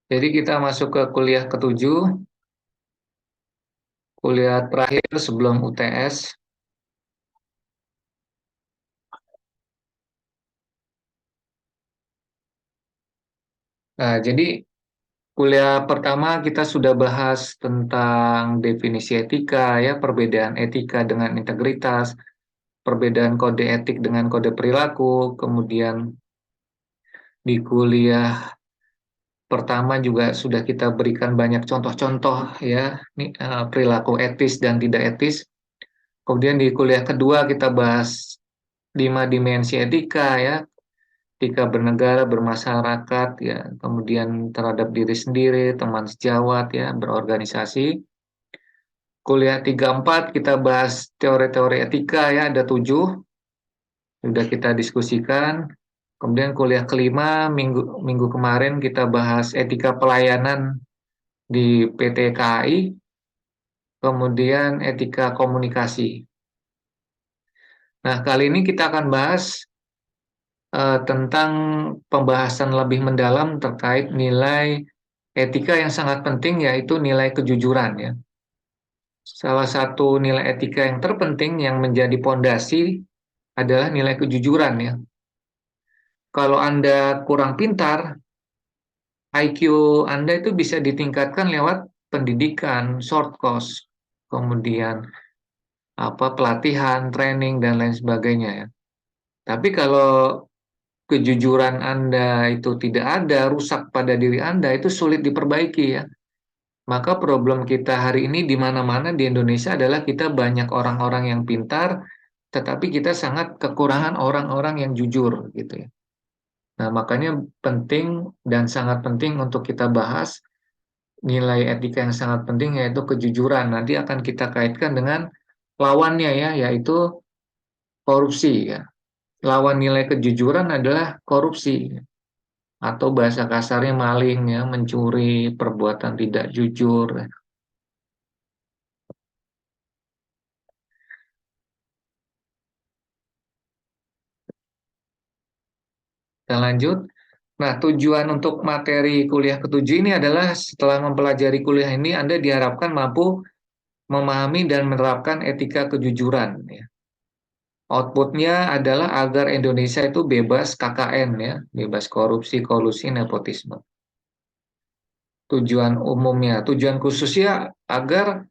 Jadi kita masuk ke kuliah ketujuh, kuliah terakhir sebelum UTS. Nah, jadi kuliah pertama kita sudah bahas tentang definisi etika, ya, perbedaan etika dengan integritas, perbedaan kode etik dengan kode perilaku. Kemudian di kuliah pertama juga sudah kita berikan banyak contoh-contoh, ya, perilaku etis dan tidak etis. Kemudian di kuliah kedua kita bahas 5 dimensi etika, ya, etika bernegara, bermasyarakat, ya, kemudian terhadap diri sendiri, teman sejawat, ya, berorganisasi. Kuliah 3 4 kita bahas teori-teori etika, ya, ada 7, sudah kita diskusikan. Kemudian kuliah kelima minggu minggu kemarin kita bahas etika pelayanan di PT KAI, kemudian etika komunikasi. Nah, kali ini kita akan bahas tentang pembahasan lebih mendalam terkait nilai etika yang sangat penting, yaitu nilai kejujuran, ya. Salah satu nilai etika yang terpenting yang menjadi pondasi adalah nilai kejujuran, ya. Kalau Anda kurang pintar, IQ Anda itu bisa ditingkatkan lewat pendidikan, short course, kemudian pelatihan, training dan lain sebagainya, ya. Tapi kalau kejujuran Anda itu tidak ada, rusak pada diri Anda, itu sulit diperbaiki, ya. Maka problem kita hari ini di mana-mana di Indonesia adalah kita banyak orang-orang yang pintar, tetapi kita sangat kekurangan orang-orang yang jujur, gitu, ya. Nah, makanya penting dan sangat penting untuk kita bahas nilai etika yang sangat penting, yaitu kejujuran. Nanti akan kita kaitkan dengan lawannya, ya, yaitu korupsi, ya. Lawan nilai kejujuran adalah korupsi, ya. Atau bahasa kasarnya maling, ya, mencuri, perbuatan tidak jujur. Kita lanjut. Nah, tujuan untuk materi kuliah ketujuh ini adalah setelah mempelajari kuliah ini, Anda diharapkan mampu memahami dan menerapkan etika kejujuran, ya. Outputnya adalah agar Indonesia itu bebas KKN, ya, bebas korupsi, kolusi, nepotisme. Tujuan umumnya, tujuan khususnya agar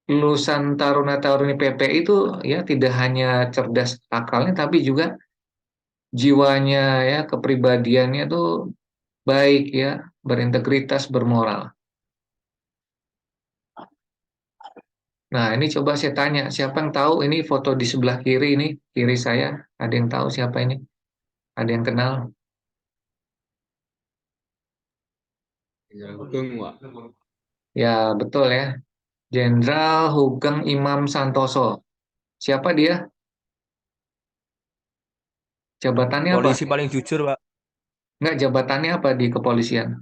lulusan taruna-taruni PP itu, ya, tidak hanya cerdas akalnya, tapi juga jiwanya, ya, kepribadiannya tuh baik, ya, berintegritas, bermoral. Nah, ini coba saya tanya, siapa yang tahu ini foto di sebelah kiri ini, kiri saya, ada yang tahu siapa ini? Ada yang kenal? Jenderal Hugeng, Wak. Ya, betul, ya. Jenderal Hugeng Imam Santoso. Siapa dia? Jabatannya apa? Polisi paling jujur, Pak. Enggak, jabatannya apa di kepolisian?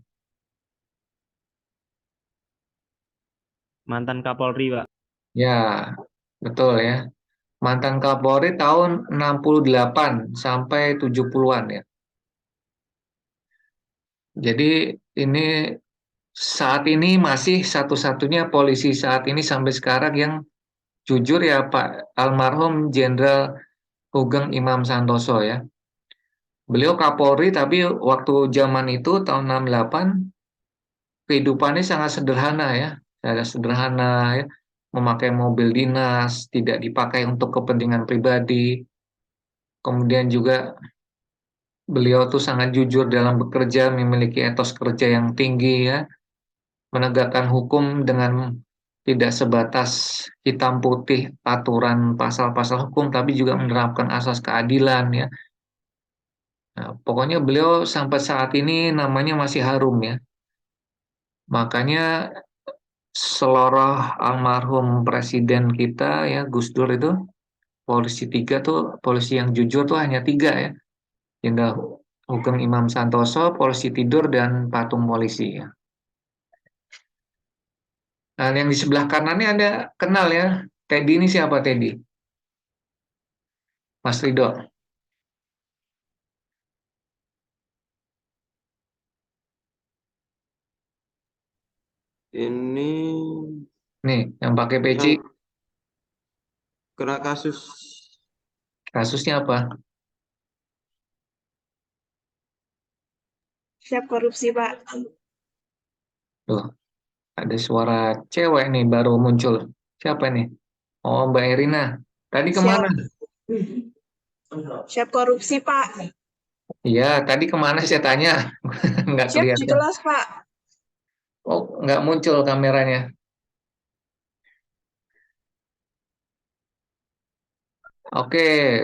Mantan Kapolri, Pak. Ya, betul, ya. Mantan Kapolri tahun 68 sampai 70-an, ya. Jadi ini saat ini masih satu-satunya polisi saat ini sampai sekarang yang jujur, ya, Pak almarhum Jenderal Hugeng Imam Santoso, ya. Beliau Kapolri tapi waktu zaman itu tahun 68 kehidupannya sangat sederhana, ya. Sangat sederhana, ya. Memakai mobil dinas, tidak dipakai untuk kepentingan pribadi. Kemudian juga beliau tuh sangat jujur dalam bekerja, memiliki etos kerja yang tinggi, ya. Menegakkan hukum dengan tidak sebatas hitam putih aturan pasal-pasal hukum, tapi juga menerapkan asas keadilan, ya. Nah, pokoknya beliau sampai saat ini namanya masih harum, ya. Makanya seloroh almarhum presiden kita, ya, Gus Dur itu, polisi tiga tuh, polisi yang jujur tuh hanya tiga, ya. Jenderal Hugeng Imam Santoso, polisi tidur, dan patung polisi, ya. Nah, yang di sebelah kanannya Anda kenal, ya. Teddy ini siapa Teddy? Mas Ridho. Ini Nih, yang pakai peci, yang kena kasus kasusnya apa? Siap korupsi, Pak. Tuh, ada suara cewek nih baru muncul. Siapa nih? Oh, Mbak Erina. Tadi kemana? Siap. Siap korupsi, Pak. Iya, tadi kemana saya tanya? Nggak Siap di kelihatan. kelas, Pak. Oh, nggak muncul kameranya. Oke,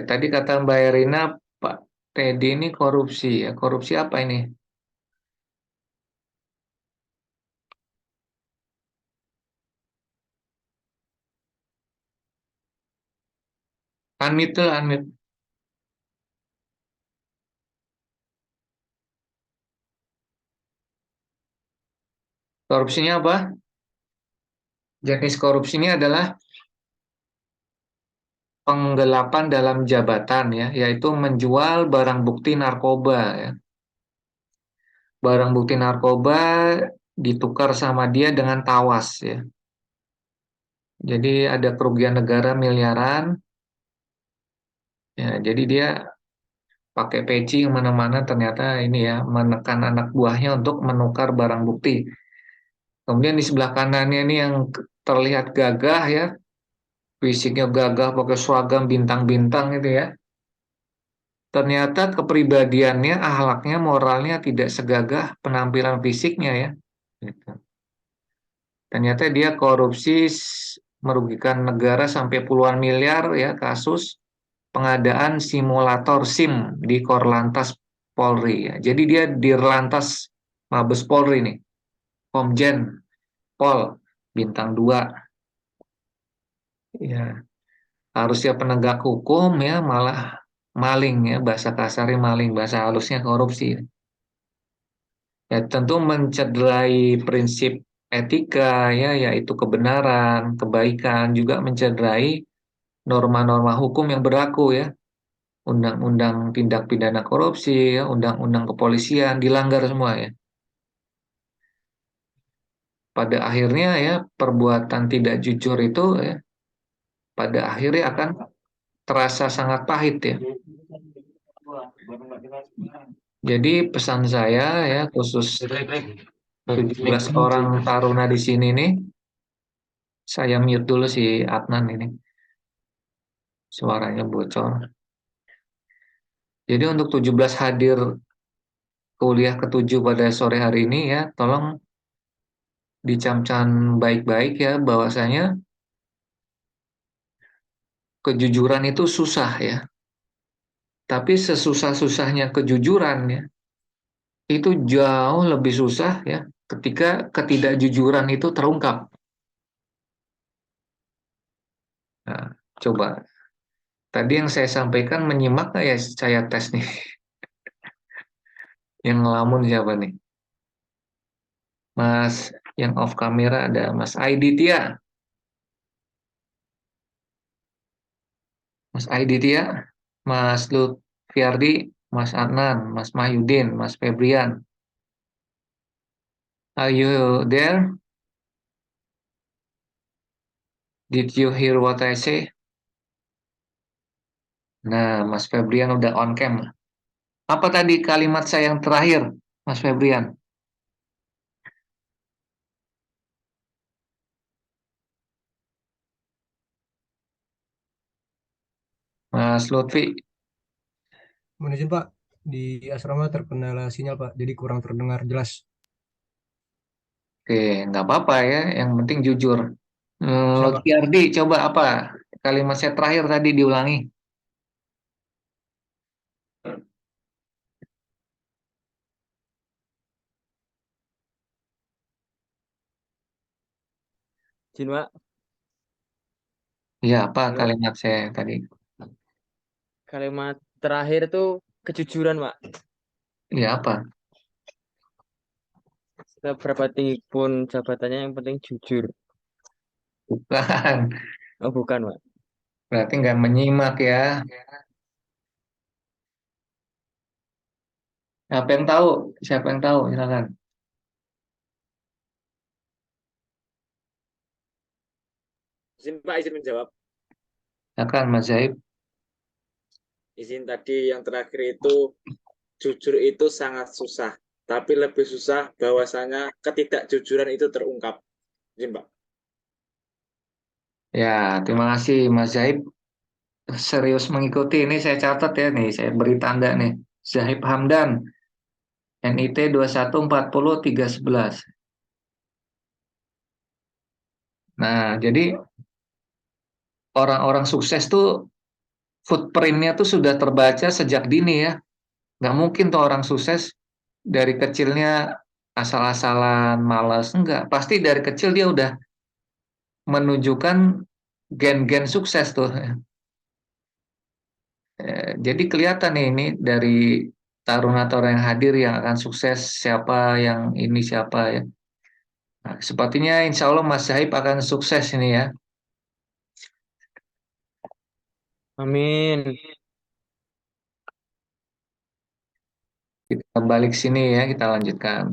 tadi kata Mbak Erina, Pak Teddy ini korupsi ya. Korupsi apa ini? Unmute tuh, unmute. Korupsinya apa? Jenis korupsi ini adalah penggelapan dalam jabatan ya, yaitu menjual barang bukti narkoba ya. Barang bukti narkoba ditukar sama dia dengan tawas ya. Jadi ada kerugian negara miliaran ya. Jadi dia pakai peci kemana-mana ternyata ini ya menekan anak buahnya untuk menukar barang bukti. Kemudian di sebelah kanannya ini yang terlihat gagah ya, fisiknya gagah pakai seragam bintang-bintang itu ya. Ternyata kepribadiannya, akhlaknya, moralnya tidak segagah penampilan fisiknya ya. Gitu. Ternyata dia korupsi merugikan negara sampai puluhan miliar ya kasus pengadaan simulator SIM di Korlantas Polri ya. Jadi dia Dirlantas Mabes Polri nih, Komjen Pol bintang 2 ya. Harusnya penegak hukum ya malah maling ya, bahasa kasarnya maling, bahasa halusnya korupsi. Ya tentu mencederai prinsip etika ya, yaitu kebenaran, kebaikan, juga mencederai norma-norma hukum yang berlaku ya. Undang-undang tindak pidana korupsi ya, undang-undang kepolisian dilanggar semua ya. Pada akhirnya ya perbuatan tidak jujur itu ya pada akhirnya akan terasa sangat pahit ya. Jadi pesan saya ya khusus 17 orang taruna di sini nih, saya mute dulu si Adnan ini, suaranya bocor. Jadi untuk 17 hadir kuliah ketujuh pada sore hari ini ya, tolong dicamcan baik-baik ya bahwasanya kejujuran itu susah ya. Tapi sesusah-susahnya kejujuran ya, itu jauh lebih susah ya ketika ketidakjujuran itu terungkap. Nah, coba tadi yang saya sampaikan menyimak nggak ya, saya tes nih. Yang ngelamun siapa nih? Mas, yang off kamera ada Mas Aiditya. Mas Aiditya, Mas Lutfiardi, Mas Adnan, Mas Mahyudin, Mas Febrian. Are you there? Did you hear what I say? Nah, Mas Febrian udah on cam. Apa tadi kalimat saya yang terakhir, Mas Febrian? Mas Lutfi, Mohon izin Pak, di asrama terkendala sinyal Pak, jadi kurang terdengar jelas. oke, nggak apa-apa ya. Yang penting jujur. Siap Pak. Lutfiardi, coba apa kalimat saya terakhir tadi diulangi. Jin, Pak. Ya, apa Halo. kalimat saya tadi? Kalimat terakhir tuh kejujuran, Pak. Ya, apa? Seberapa tinggi pun jabatannya yang penting jujur. Bukan. Oh, bukan, Pak. Berarti nggak menyimak ya. Siapa yang tahu? Siapa yang tahu? Silakan. Izin Pak, izin menjawab. Silakan Mas Zaib. Izin tadi yang terakhir itu jujur itu sangat susah, tapi lebih susah bahwasanya ketidakjujuran itu terungkap. Izin Pak. Ya, terima kasih Mas Zaib. Serius mengikuti ini saya catat ya nih, saya beri tanda nih. Zaib Hamdan, NIT 2140311. Nah, jadi orang-orang sukses tuh footprint-nya tuh sudah terbaca sejak dini ya. Nggak mungkin tuh orang sukses dari kecilnya asal-asalan malas. Enggak, pasti dari kecil dia udah menunjukkan gen-gen sukses tuh. Jadi kelihatan nih ini dari taruna-taruna yang hadir yang akan sukses siapa yang ini siapa ya. Nah, sepertinya insya Allah Mas Zahib akan sukses ini ya. Amin. Kita balik sini ya, kita lanjutkan.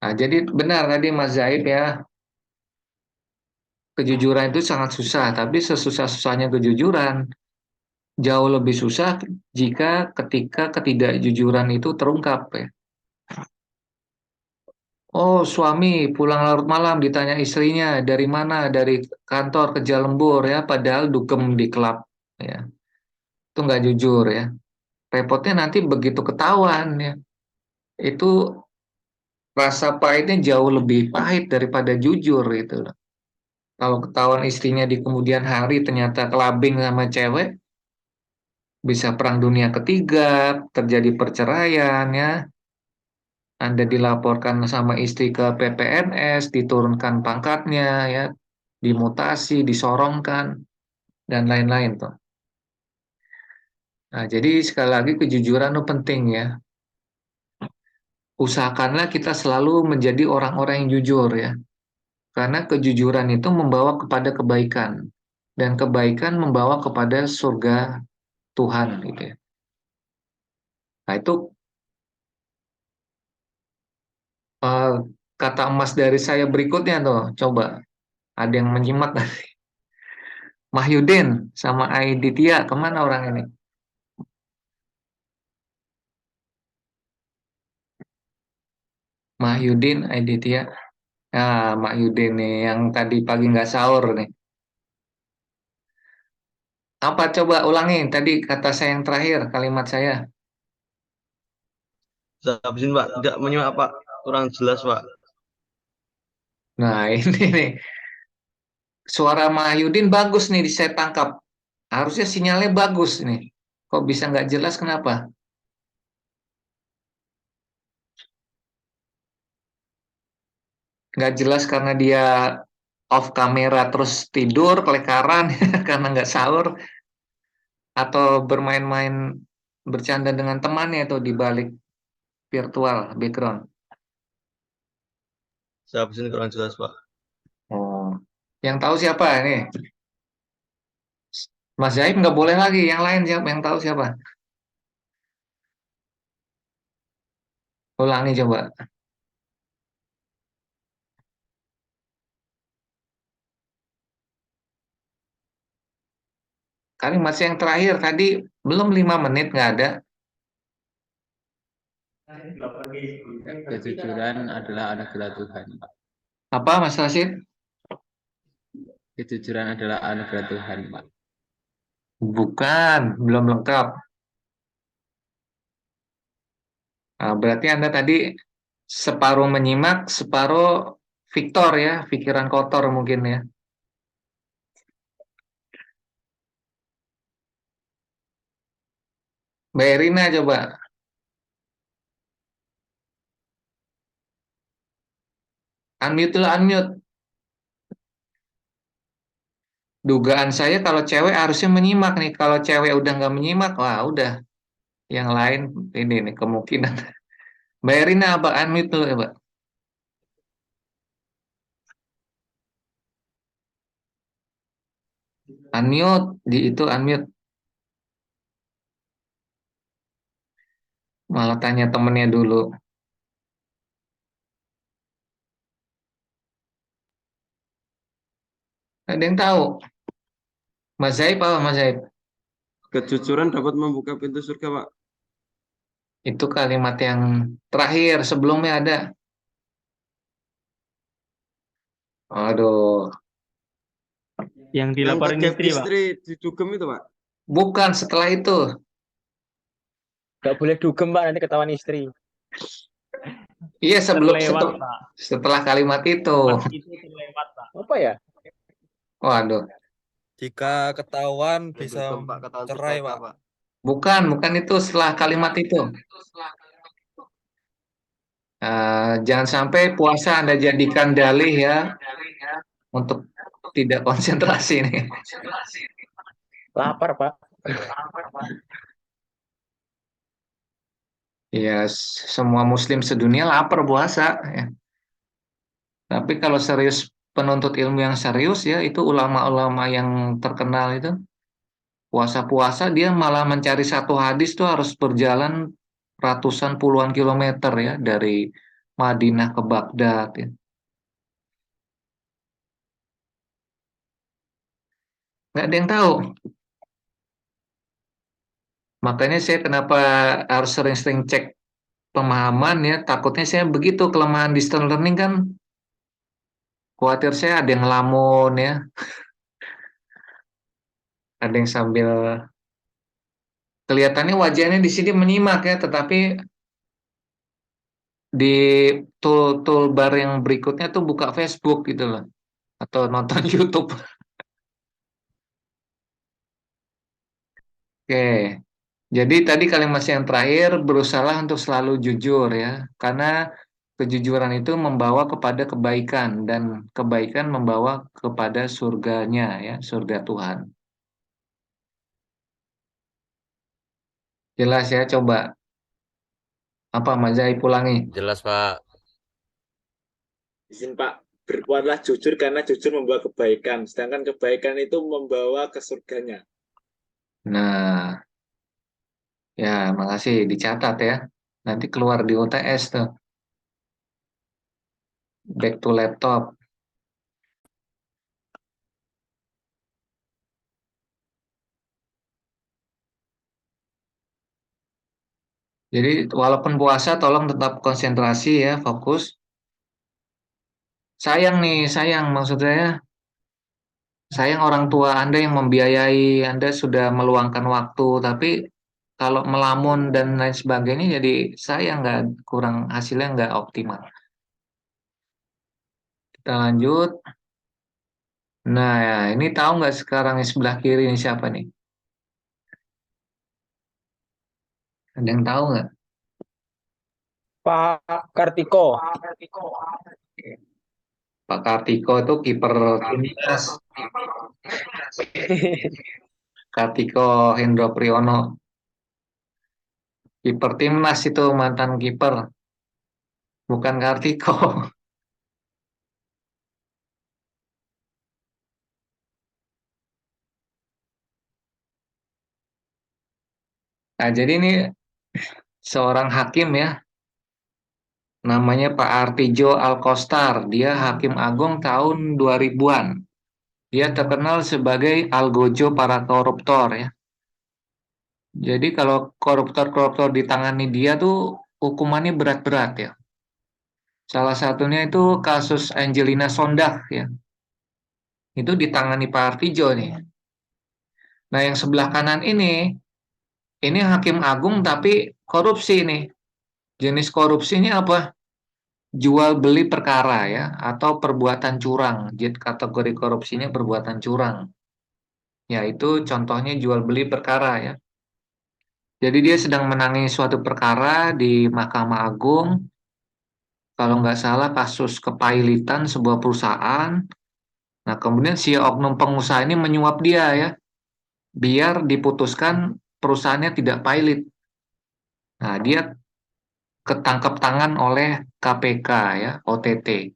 Nah, jadi benar tadi Mas Zahib ya, kejujuran itu sangat susah, tapi sesusah-susahnya kejujuran jauh lebih susah jika ketika ketidakjujuran itu terungkap ya. Oh, suami pulang larut malam ditanya istrinya dari mana, dari kantor kerja lembur ya, padahal dugem di klub ya. Itu nggak jujur ya. Repotnya nanti begitu ketahuan ya, itu rasa pahitnya jauh lebih pahit daripada jujur gitu loh. Kalau ketahuan istrinya di kemudian hari ternyata kelabing sama cewek, bisa perang dunia ketiga, terjadi perceraian ya. Anda dilaporkan sama istri ke PPNS, diturunkan pangkatnya ya, dimutasi, disorongkan dan lain-lain tuh. Nah, jadi sekali lagi kejujuran itu penting ya. Usahakanlah kita selalu menjadi orang-orang yang jujur ya. Karena kejujuran itu membawa kepada kebaikan dan kebaikan membawa kepada surga Tuhan gitu ya. Nah, itu eh, kata emas dari saya berikutnya tuh. Coba ada yang menyimak. Mahyudin sama Aiditya, kemana orang ini? Mahyudin, Aiditya. Ah, Mahyudin nih yang tadi pagi nggak sahur nih. Apa coba ulangi tadi kata saya yang terakhir, kalimat saya. Saya habisin Pak, tidak menyimak Pak, kurang jelas Pak. Nah, ini nih. Suara Mahyudin bagus nih saya tangkap. Harusnya sinyalnya bagus nih. Kok bisa nggak jelas kenapa? Nggak jelas karena dia off kamera terus tidur kelekaran karena nggak sahur atau bermain-main bercanda dengan temannya itu di balik virtual background. Saya habisin kurang jelas Pak. Oh, yang tahu siapa ini? Mas Zaib nggak boleh lagi. Yang lain siapa? Yang tahu siapa? Ulangi coba. Kalimat saya yang terakhir tadi belum 5 menit nggak ada. Kejujuran adalah anugerah Tuhan, Pak. Apa Mas Rashid? Kejujuran adalah anugerah Tuhan, Pak. Bukan, belum lengkap. Nah, berarti Anda tadi separuh menyimak, separuh Victor ya, pikiran kotor mungkin ya. Mbak Erina coba. Unmute dulu, unmute. Dugaan saya kalau cewek harusnya menyimak nih. Kalau cewek udah nggak menyimak, wah udah. Yang lain ini nih kemungkinan. Mbak Erina apa unmute dulu ya, Mbak? Unmute, di itu unmute. Malah tanya temennya dulu. Ada yang tahu? Mas Zaib apa Mas Zaib? Kejujuran dapat membuka pintu surga, Pak. Itu kalimat yang terakhir, sebelumnya ada. Aduh, Yang Yang dilaporin pakai istri, Pak. istri didugem itu, Pak. bukan setelah itu. Gak boleh dugem, Pak, nanti ketahuan istri. Iya, Terlewat, Pak. setelah kalimat itu. Pas itu terlewat, Pak. Apa ya? Waduh, Jika ketahuan Yang bisa dugem, Pak, ketahuan cerai, perdata, Pak. Pak. bukan itu setelah kalimat itu. Jangan sampai puasa Anda jadikan dalih ya untuk tidak konsentrasi nih. Lapar, Pak. Ya, semua muslim sedunia lapar puasa ya. Tapi kalau serius penuntut ilmu yang serius ya, itu ulama-ulama yang terkenal itu puasa-puasa dia malah mencari satu hadis tuh harus berjalan ratusan puluhan kilometer ya dari Madinah ke Baghdad ya. Nggak ada yang tahu. Makanya saya kenapa harus sering-sering cek pemahaman ya. Takutnya saya begitu kelemahan distance learning kan. Khawatir saya ada yang ngelamun ya. Ada yang sambil kelihatannya wajahnya di sini menyimak ya, tetapi di toolbar yang berikutnya tuh buka Facebook gitu loh. Atau nonton YouTube. Oke. Jadi tadi kalimat yang terakhir berusaha untuk selalu jujur ya, karena kejujuran itu membawa kepada kebaikan dan kebaikan membawa kepada surganya ya, surga Tuhan. Jelas ya, coba apa Mas Zai pulangi. Jelas, Pak. Izin Pak, berbuatlah jujur karena jujur membawa kebaikan, sedangkan kebaikan itu membawa ke surganya. Nah, ya makasih dicatat ya. Nanti keluar di UTS tuh. Back to laptop. Jadi walaupun puasa tolong tetap konsentrasi ya, fokus. Sayang maksud sayang orang tua Anda yang membiayai, Anda sudah meluangkan waktu, tapi kalau melamun dan lain sebagainya jadi sayang nggak kurang hasilnya nggak optimal. Kita lanjut. Nah, ya, ini tahu nggak sekarang yang sebelah kiri ini siapa nih? Ada yang tahu nggak? Pak Kartiko. Pak Kartiko itu kiper timnas. Kartiko Hendro Priyono. Kiper timnas itu mantan kiper. Bukan Kartiko. Nah, jadi ini seorang hakim ya, namanya Pak Artijo Alkostar. Dia hakim agung tahun 2000-an. Dia terkenal sebagai algojo para koruptor ya. Jadi kalau koruptor-koruptor ditangani dia tuh hukumannya berat-berat ya. Salah satunya itu kasus Angelina Sondak ya. Itu ditangani Pak Artijo nih. Nah, yang sebelah kanan ini hakim agung tapi korupsi nih. Jenis korupsinya apa? Jual beli perkara ya atau perbuatan curang. Jadi kategori korupsinya perbuatan curang. Yaitu contohnya jual beli perkara ya. Jadi dia sedang menangani suatu perkara di Mahkamah Agung. Kalau nggak salah kasus kepailitan sebuah perusahaan. Nah, kemudian si oknum pengusaha ini menyuap dia ya, biar diputuskan perusahaannya tidak pailit. Nah, dia ketangkep tangan oleh KPK ya, OTT.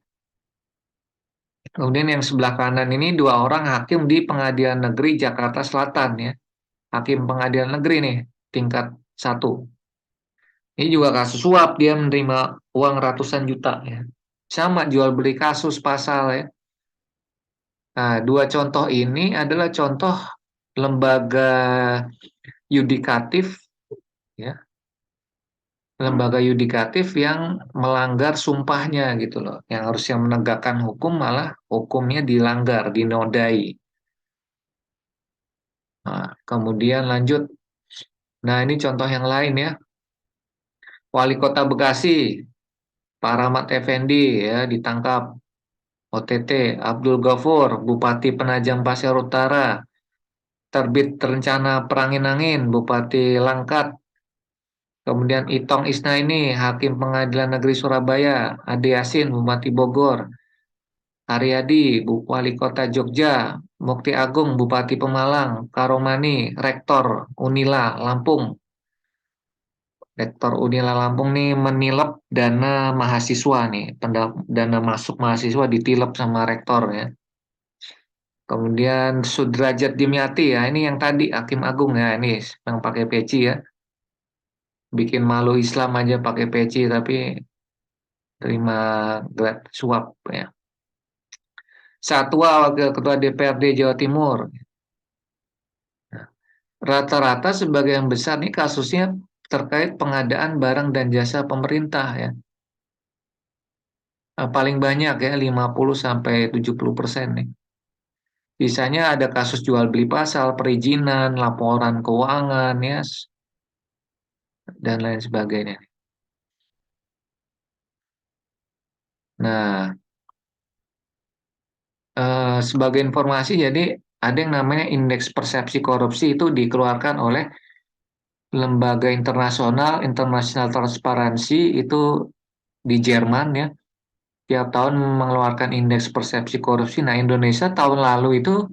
Kemudian yang sebelah kanan ini dua orang hakim di Pengadilan Negeri Jakarta Selatan ya. Hakim Pengadilan Negeri nih, tingkat 1. Ini juga kasus suap, dia menerima uang ratusan juta ya. Sama jual beli kasus pasal ya. Nah, dua contoh ini adalah contoh lembaga yudikatif, ya, lembaga yudikatif yang melanggar sumpahnya gitu loh. Yang harusnya menegakkan hukum malah hukumnya dilanggar, dinodai. Nah, kemudian lanjut. Nah, ini contoh yang lain ya. Wali Kota Bekasi, Pak Rahmat Effendi ya ditangkap OTT. Abdul Ghafur, Bupati Penajam Pasir Utara, terbit rencana perangin-angin, Bupati Langkat. Kemudian Itong Isnaini, Hakim Pengadilan Negeri Surabaya, Ade Yasin, Bupati Bogor, Haryadi, Wali Kota Jogja, Mukti Agung, Bupati Pemalang, Karomani, Rektor Unila Lampung. Rektor Unila Lampung nih menilep dana mahasiswa nih, dana masuk mahasiswa ditilep sama rektor ya. Kemudian Sudrajat Dimyati ya, ini yang tadi Hakim Agung ya, ini yang pakai peci ya. Bikin malu Islam aja pakai peci tapi terima suap ya. Satwa Wakil Ketua DPRD Jawa Timur. Rata-rata sebagian besar nih kasusnya terkait pengadaan barang dan jasa pemerintah ya. Paling banyak ya 50-70% nih. Sisanya ada kasus jual beli pasal, perizinan, laporan keuangan ya dan lain sebagainya. Nah, sebagai informasi jadi ada yang namanya indeks persepsi korupsi itu dikeluarkan oleh lembaga internasional International Transparency itu di Jerman ya. Tiap tahun mengeluarkan indeks persepsi korupsi. Nah, Indonesia tahun lalu itu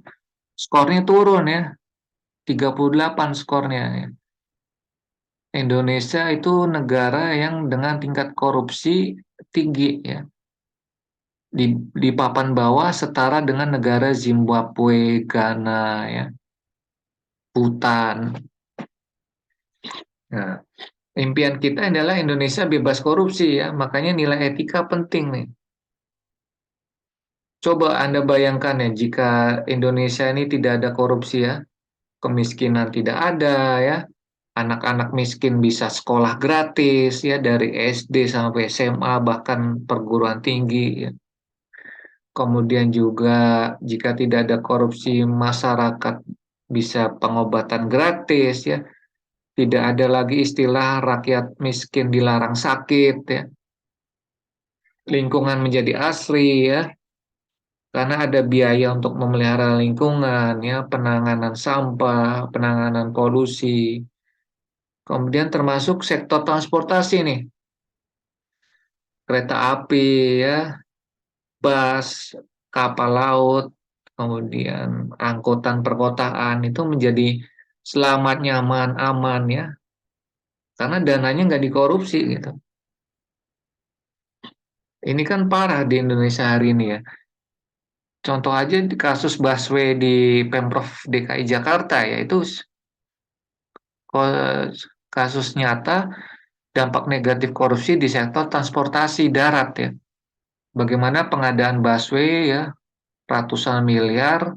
skornya turun ya. 38 skornya ya. Indonesia itu negara yang dengan tingkat korupsi tinggi ya. Di papan bawah setara dengan negara Zimbabwe, Ghana ya, Bhutan. Nah, impian kita adalah Indonesia bebas korupsi ya, makanya nilai etika penting nih. Coba Anda bayangkan ya, jika Indonesia ini tidak ada korupsi ya, kemiskinan tidak ada ya, anak-anak miskin bisa sekolah gratis ya dari SD sampai SMA bahkan perguruan tinggi ya. Kemudian juga jika tidak ada korupsi masyarakat bisa pengobatan gratis ya. Tidak ada lagi istilah rakyat miskin dilarang sakit ya. Lingkungan menjadi asri ya. Karena ada biaya untuk memelihara lingkungan ya, penanganan sampah, penanganan polusi. Kemudian termasuk sektor transportasi nih. Kereta api ya, bus, kapal laut, kemudian angkutan perkotaan itu menjadi selamat, nyaman, aman ya. Karena dananya nggak dikorupsi gitu. Ini kan parah di Indonesia hari ini ya. Contoh aja di kasus busway di Pemprov DKI Jakarta ya, itu kasus nyata dampak negatif korupsi di sektor transportasi darat ya. Bagaimana pengadaan busway ya, ratusan miliar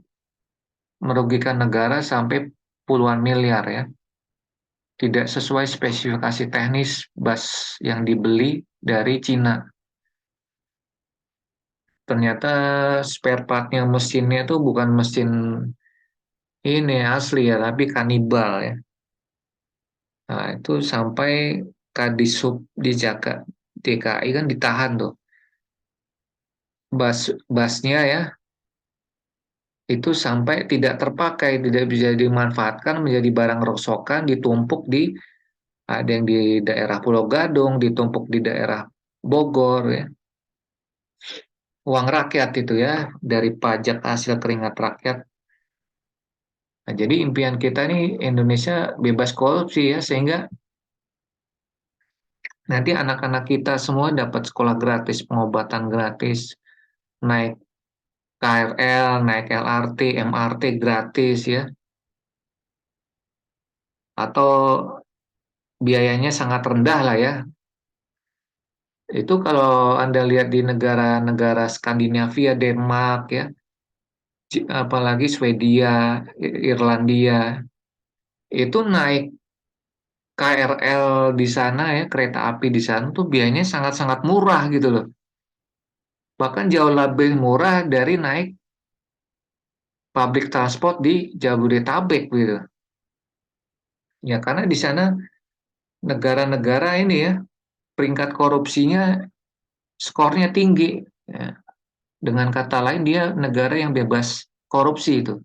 merugikan negara sampai puluhan miliar ya. Tidak sesuai spesifikasi teknis bus yang dibeli dari Cina. Ternyata spare partnya mesinnya itu bukan mesin ini asli ya, tapi kanibal ya. Nah, itu sampai Kadisub di DKI kan ditahan tuh. Busnya ya, itu sampai tidak terpakai, tidak bisa dimanfaatkan menjadi barang rongsokan, ditumpuk ada yang di daerah Pulau Gadung, ditumpuk di daerah Bogor ya. Uang rakyat itu ya, dari pajak hasil keringat rakyat. Nah, jadi impian kita nih Indonesia bebas korupsi ya, sehingga nanti anak-anak kita semua dapat sekolah gratis, pengobatan gratis, naik KRL, naik LRT, MRT gratis ya. Atau biayanya sangat rendah lah ya. Itu kalau Anda lihat di negara-negara Skandinavia, Denmark ya, apalagi Swedia, Irlandia, itu naik KRL di sana ya, kereta api di sana tuh biayanya sangat-sangat murah gitu loh. Bahkan jauh lebih murah dari naik public transport di Jabodetabek gitu. Ya karena di sana negara-negara ini ya, peringkat korupsinya skornya tinggi. Ya. Dengan kata lain dia negara yang bebas korupsi itu.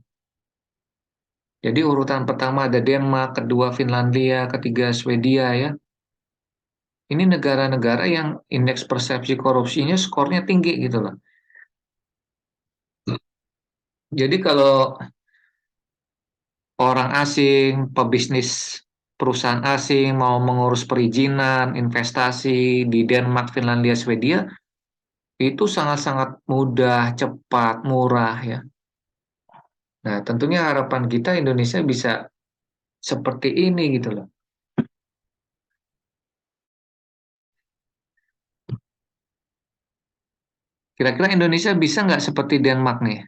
Jadi urutan pertama ada Denmark, kedua Finlandia, ketiga Swedia ya. Ini negara-negara yang indeks persepsi korupsinya skornya tinggi gitu loh. Jadi kalau orang asing, pebisnis perusahaan asing mau mengurus perizinan, investasi di Denmark, Finlandia, Swedia, itu sangat-sangat mudah, cepat, murah ya. Nah, tentunya harapan kita Indonesia bisa seperti ini gitu loh. Kira-kira Indonesia bisa nggak seperti Denmark nih,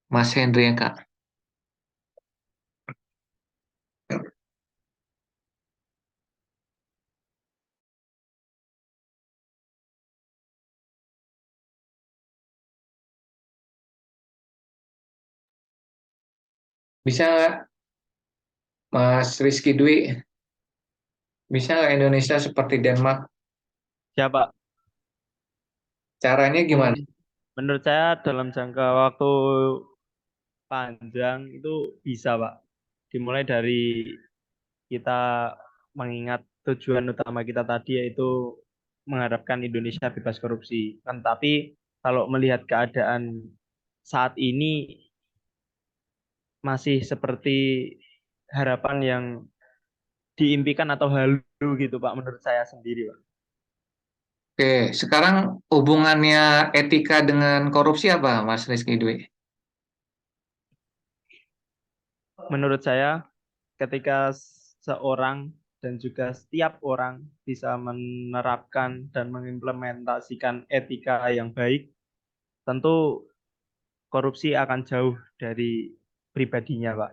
Mas Hendri ya Kak? Bisa nggak, Mas Rizky Dwi? Bisa nggak Indonesia seperti Denmark? Siapa? Caranya gimana? Menurut saya dalam jangka waktu panjang itu bisa, Pak. Dimulai dari kita mengingat tujuan utama kita tadi yaitu mengharapkan Indonesia bebas korupsi. Kan tapi kalau melihat keadaan saat ini masih seperti harapan yang diimpikan atau halu gitu, Pak, menurut saya sendiri, Pak. Oke, sekarang hubungannya etika dengan korupsi apa, Mas Rizky Dwi? Menurut saya ketika seorang dan juga setiap orang bisa menerapkan dan mengimplementasikan etika yang baik, tentu korupsi akan jauh dari pribadinya, Pak.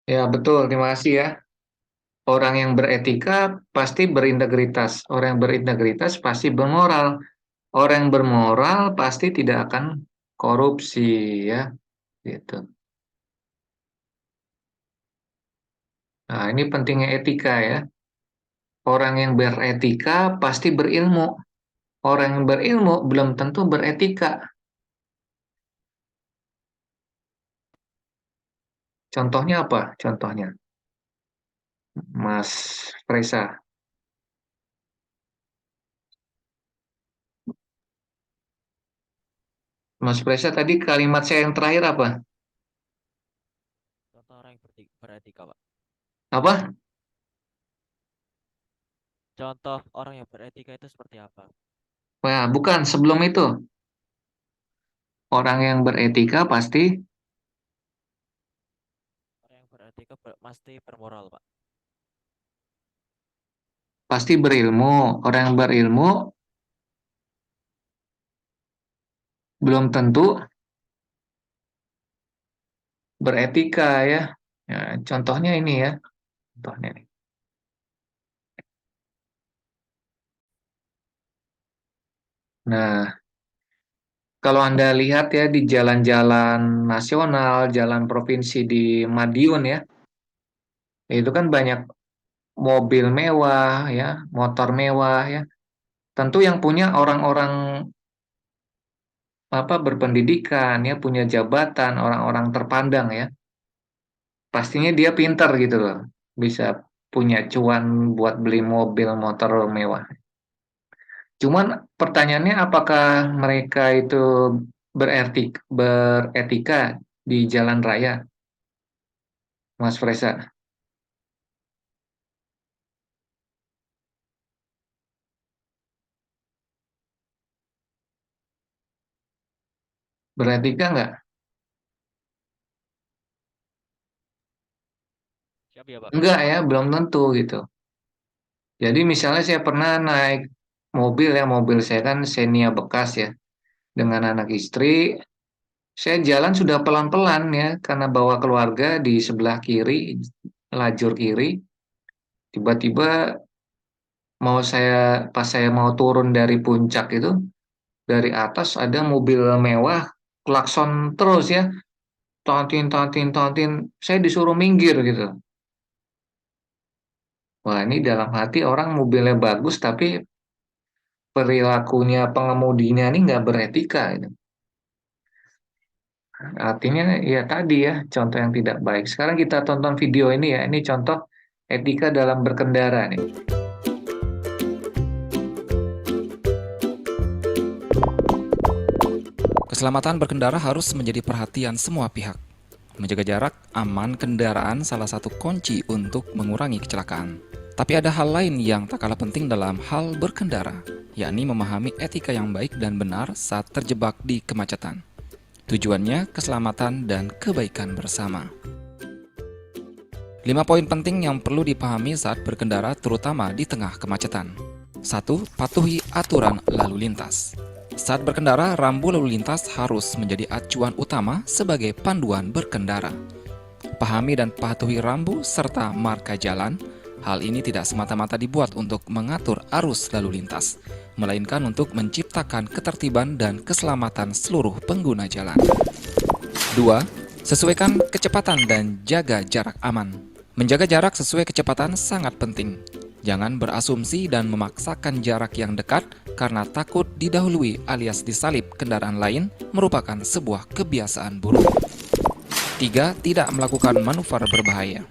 Ya, betul. Terima kasih ya. Orang yang beretika pasti berintegritas. Orang yang berintegritas pasti bermoral. Orang yang bermoral pasti tidak akan korupsi ya, gitu. Nah, ini pentingnya etika ya. Orang yang beretika pasti berilmu. Orang yang berilmu belum tentu beretika. Contohnya apa? Contohnya, Mas Fresa. Mas Fresa tadi kalimat saya yang terakhir apa? Contoh orang yang beretika, Pak. Apa? Contoh orang yang beretika itu seperti apa? Nah, bukan sebelum itu. Orang yang beretika Orang yang beretika pasti bermoral, Pak. pasti berilmu. Orang yang berilmu belum tentu beretika ya. Ya, contohnya ini ya. Contohnya ini. Nah, kalau Anda lihat ya di jalan-jalan nasional, jalan provinsi di Madiun ya, itu kan banyak mobil mewah ya, motor mewah ya. Tentu yang punya orang-orang apa berpendidikan ya, punya jabatan, orang-orang terpandang ya. Pastinya dia pinter gitu loh. Bisa punya cuan buat beli mobil motor mewah. Cuman pertanyaannya apakah mereka itu beretika di jalan raya, Mas Fresa? Beretika nggak? Siap ya, Pak? Enggak ya, belum tentu gitu. Jadi misalnya saya pernah naik mobil saya kan Xenia bekas ya, dengan anak istri. Saya jalan sudah pelan-pelan ya, karena bawa keluarga di sebelah kiri, lajur kiri. Tiba-tiba pas saya mau turun dari puncak itu, dari atas ada mobil mewah, klakson terus ya, tontin, tontin, tontin. Saya disuruh minggir gitu. Wah, ini dalam hati orang mobilnya bagus, tapi perilakunya pengemudinya ini nggak beretika gitu. Artinya ya tadi ya, contoh yang tidak baik. Sekarang kita tonton video ini ya, ini contoh etika dalam berkendara nih. Keselamatan berkendara harus menjadi perhatian semua pihak. Menjaga jarak, aman kendaraan salah satu kunci untuk mengurangi kecelakaan. Tapi ada hal lain yang tak kalah penting dalam hal berkendara, yakni memahami etika yang baik dan benar saat terjebak di kemacetan. Tujuannya keselamatan dan kebaikan bersama. 5 poin penting yang perlu dipahami saat berkendara terutama di tengah kemacetan. 1. Patuhi aturan lalu lintas. Saat berkendara, rambu lalu lintas harus menjadi acuan utama sebagai panduan berkendara. Pahami dan patuhi rambu serta marka jalan. Hal ini tidak semata-mata dibuat untuk mengatur arus lalu lintas, melainkan untuk menciptakan ketertiban dan keselamatan seluruh pengguna jalan. 2. Sesuaikan kecepatan dan jaga jarak aman. Menjaga jarak sesuai kecepatan sangat penting. Jangan berasumsi dan memaksakan jarak yang dekat karena takut didahului alias disalip kendaraan lain merupakan sebuah kebiasaan buruk. 3. Tidak melakukan manuver berbahaya.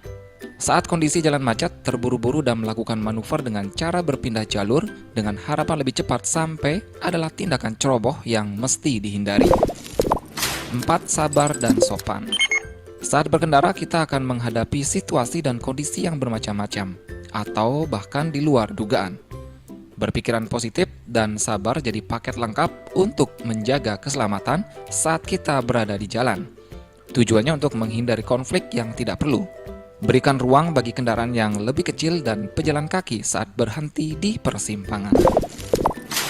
Saat kondisi jalan macet, terburu-buru dan melakukan manuver dengan cara berpindah jalur dengan harapan lebih cepat sampai adalah tindakan ceroboh yang mesti dihindari. 4. Sabar dan sopan. Saat berkendara, kita akan menghadapi situasi dan kondisi yang bermacam-macam, atau bahkan di luar dugaan. Berpikiran positif dan sabar jadi paket lengkap untuk menjaga keselamatan saat kita berada di jalan. Tujuannya untuk menghindari konflik yang tidak perlu. Berikan ruang bagi kendaraan yang lebih kecil dan pejalan kaki saat berhenti di persimpangan.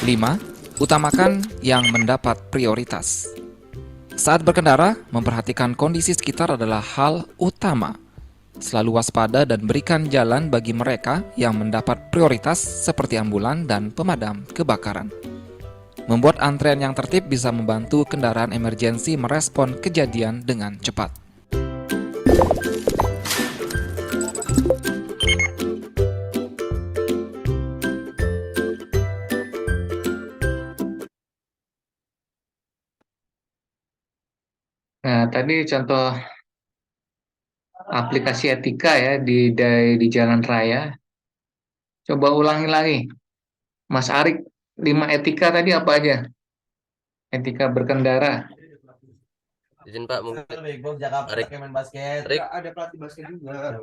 5. Utamakan yang mendapat prioritas. Saat berkendara, memperhatikan kondisi sekitar adalah hal utama. Selalu waspada dan berikan jalan bagi mereka yang mendapat prioritas seperti ambulan dan pemadam kebakaran. Membuat antrean yang tertib bisa membantu kendaraan emergensi merespon kejadian dengan cepat. Nah, tadi contoh aplikasi etika ya di jalan raya. Coba ulangi lagi. Mas Arik, 5 etika tadi apa aja? Etika berkendara. Izin Pak, mungkin Arik. main basket. Arik. Ada pelatih basket juga.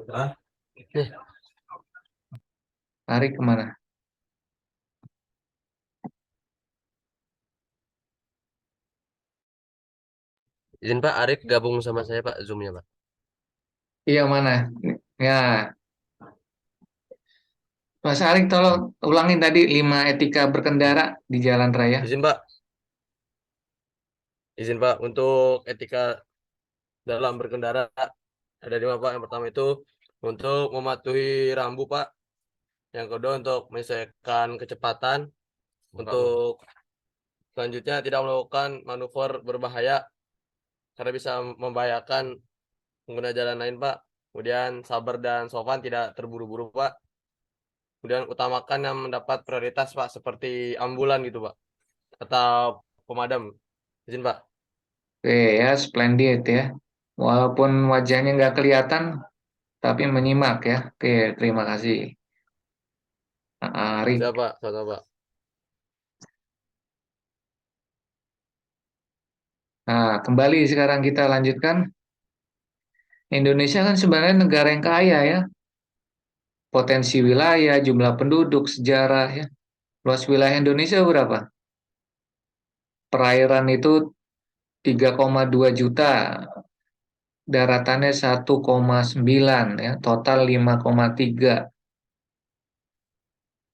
Arik kemana? Izin Pak, Arik gabung sama saya Pak, Zoom-nya Pak. Iya mana? Ya, Mas Arik tolong ulangin tadi 5 etika berkendara di jalan raya. Izin Pak. Izin Pak, untuk etika dalam berkendara ada 5 Pak. Yang pertama itu untuk mematuhi rambu Pak. Yang kedua untuk menyesuaikan kecepatan. Untuk selanjutnya tidak melakukan manuver berbahaya karena bisa membahayakan pengguna jalan lain Pak. Kemudian sabar dan sopan, tidak terburu-buru Pak. Kemudian utamakan yang mendapat prioritas Pak, seperti ambulan gitu Pak, atau pemadam. Izin Pak. Oke ya, splendid ya. Walaupun wajahnya nggak kelihatan, tapi menyimak ya. Oke, terima kasih. Arik. Siap Pak, sama Pak. Nah, kembali sekarang kita lanjutkan. Indonesia kan sebenarnya negara yang kaya ya. Potensi wilayah, jumlah penduduk, sejarah ya. Luas wilayah Indonesia berapa? Perairan itu 3,2 juta. Daratannya 1,9 ya, total 5,3.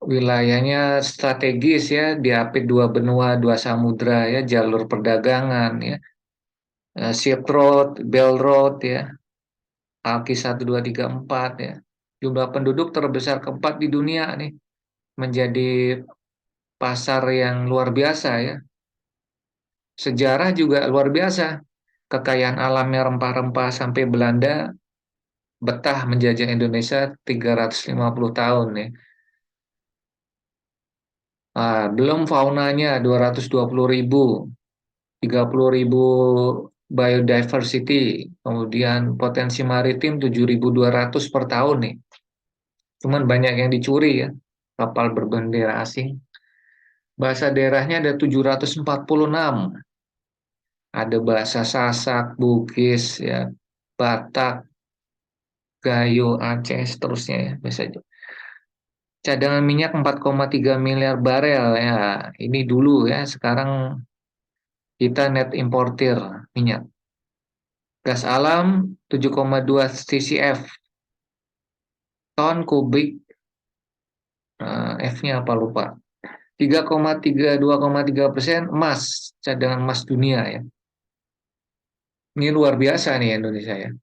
wilayahnya strategis ya, diapit dua benua, dua samudra ya, jalur perdagangan ya, Silk Road, Belt Road ya, Alki 1234 ya. Jumlah penduduk terbesar keempat di dunia nih, menjadi pasar yang luar biasa ya. Sejarah juga luar biasa. Kekayaan alamnya rempah-rempah sampai Belanda betah menjajah Indonesia 350 tahun ya. Belum faunanya 220.000, 30.000 biodiversity, kemudian potensi maritim 7.200 per tahun nih. Cuman banyak yang dicuri ya, kapal berbendera asing. Bahasa daerahnya ada 746. Ada bahasa Sasak, Bugis, ya, Batak, Gayo, Aceh, seterusnya ya, biasanya. Cadangan minyak 4,3 miliar barel ya. Ini dulu ya, sekarang kita net importir minyak. Gas alam 7,2 TCF ton kubik, F-nya apa lupa. 2,3% emas, cadangan emas dunia ya. Ini luar biasa nih Indonesia ya.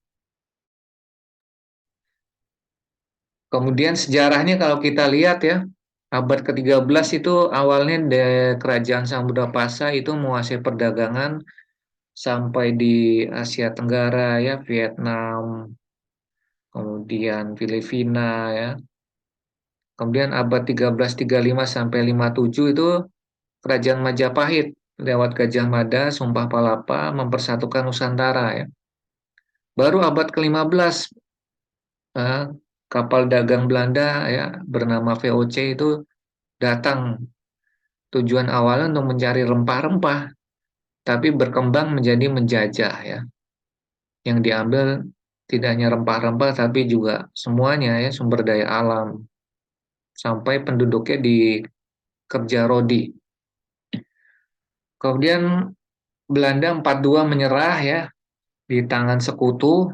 Kemudian sejarahnya kalau kita lihat ya, abad ke-13 itu awalnya kerajaan Samudra itu menguasai perdagangan sampai di Asia Tenggara ya, Vietnam, kemudian Filipina ya. Kemudian abad 1335 sampai 57 itu kerajaan Majapahit lewat Gajah Mada, Sumpah Palapa mempersatukan Nusantara ya. Baru abad ke-15 kapal dagang Belanda ya bernama VOC itu datang, tujuan awalnya untuk mencari rempah-rempah, tapi berkembang menjadi menjajah ya. Yang diambil tidak hanya rempah-rempah tapi juga semuanya ya, sumber daya alam. Sampai penduduknya dikerja rodi. Kemudian Belanda 42 menyerah ya di tangan sekutu.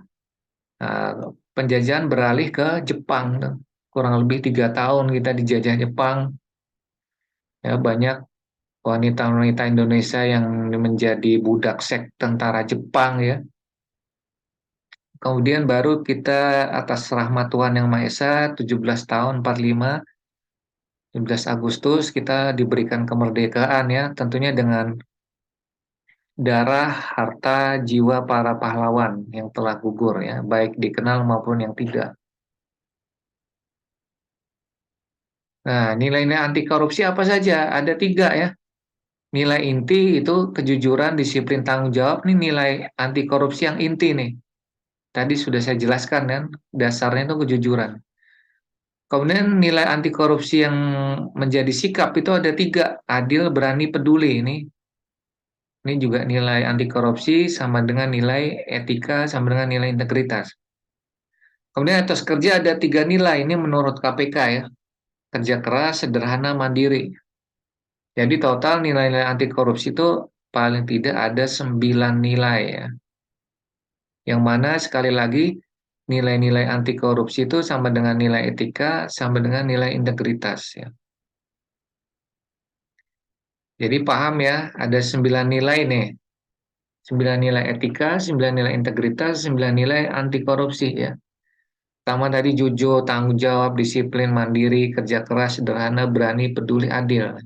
Penjajahan beralih ke Jepang. Kurang lebih 3 tahun kita dijajah Jepang. Ya, banyak wanita-wanita Indonesia yang menjadi budak seks tentara Jepang ya. Kemudian baru kita atas rahmat Tuhan Yang Maha Esa 17 tahun 45 17 Agustus kita diberikan kemerdekaan ya, tentunya dengan darah, harta, jiwa para pahlawan yang telah gugur ya, baik dikenal maupun yang tidak. Nah, nilai-nilai anti korupsi apa saja? Ada 3 ya. Nilai inti itu kejujuran, disiplin, tanggung jawab. Ini nilai anti korupsi yang inti nih. Tadi sudah saya jelaskan kan, dasarnya itu kejujuran. Kemudian nilai anti korupsi yang menjadi sikap itu ada 3, adil, berani, peduli. Ini juga nilai anti korupsi sama dengan nilai etika sama dengan nilai integritas. Kemudian etos kerja ada 3 nilai, ini menurut KPK ya. Kerja keras, sederhana, mandiri. Jadi total nilai-nilai anti korupsi itu paling tidak ada 9 nilai ya. Yang mana sekali lagi nilai-nilai anti korupsi itu sama dengan nilai etika, sama dengan nilai integritas ya. Jadi paham ya, ada 9 nilai nih. 9 nilai etika, 9 nilai integritas, 9 nilai anti korupsi ya. Pertama tadi jujur, tanggung jawab, disiplin, mandiri, kerja keras, sederhana, berani, peduli, adil.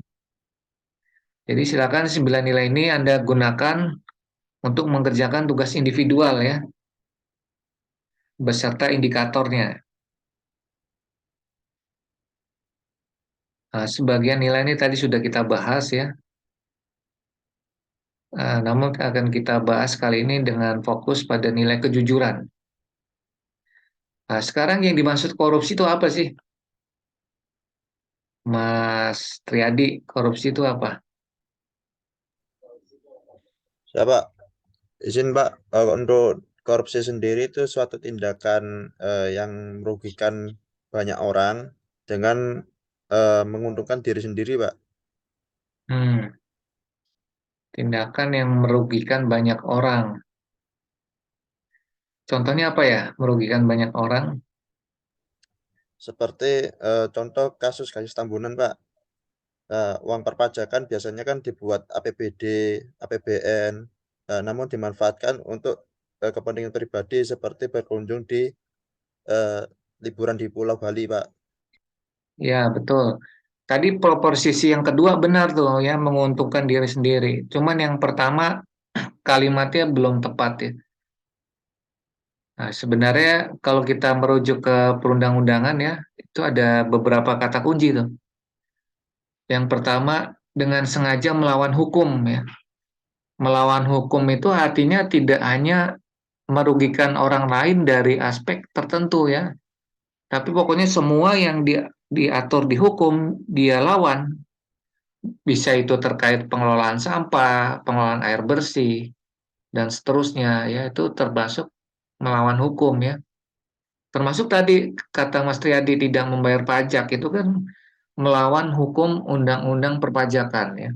Jadi silakan 9 nilai ini Anda gunakan untuk mengerjakan tugas individual ya, beserta indikatornya. Nah, sebagian nilai ini tadi sudah kita bahas ya. Namun akan kita bahas kali ini dengan fokus pada nilai kejujuran. Nah, sekarang yang dimaksud korupsi itu apa sih? Mas Triadi, korupsi itu apa? Siapa? Izin Pak, untuk korupsi sendiri itu suatu tindakan yang merugikan banyak orang dengan menguntungkan diri sendiri, Pak. Tindakan yang merugikan banyak orang. Contohnya apa ya, merugikan banyak orang? Seperti contoh kasus-kasus Tambunan, Pak. Uang perpajakan biasanya kan dibuat APBD, APBN, namun dimanfaatkan untuk kepentingan pribadi seperti berkunjung di liburan di Pulau Bali, Pak. Ya, betul. Tadi proposisi yang kedua benar tuh ya, menguntungkan diri sendiri. Cuman yang pertama kalimatnya belum tepat ya. Nah, sebenarnya kalau kita merujuk ke perundang-undangan ya, itu ada beberapa kata kunci tuh. Yang pertama, dengan sengaja melawan hukum ya. Melawan hukum itu artinya tidak hanya merugikan orang lain dari aspek tertentu ya, tapi pokoknya semua yang diatur di hukum dia lawan. Bisa itu terkait pengelolaan sampah, pengelolaan air bersih, dan seterusnya ya, itu termasuk melawan hukum ya. Termasuk tadi kata Mas Triadi tidak membayar pajak, itu kan melawan hukum undang-undang perpajakan ya.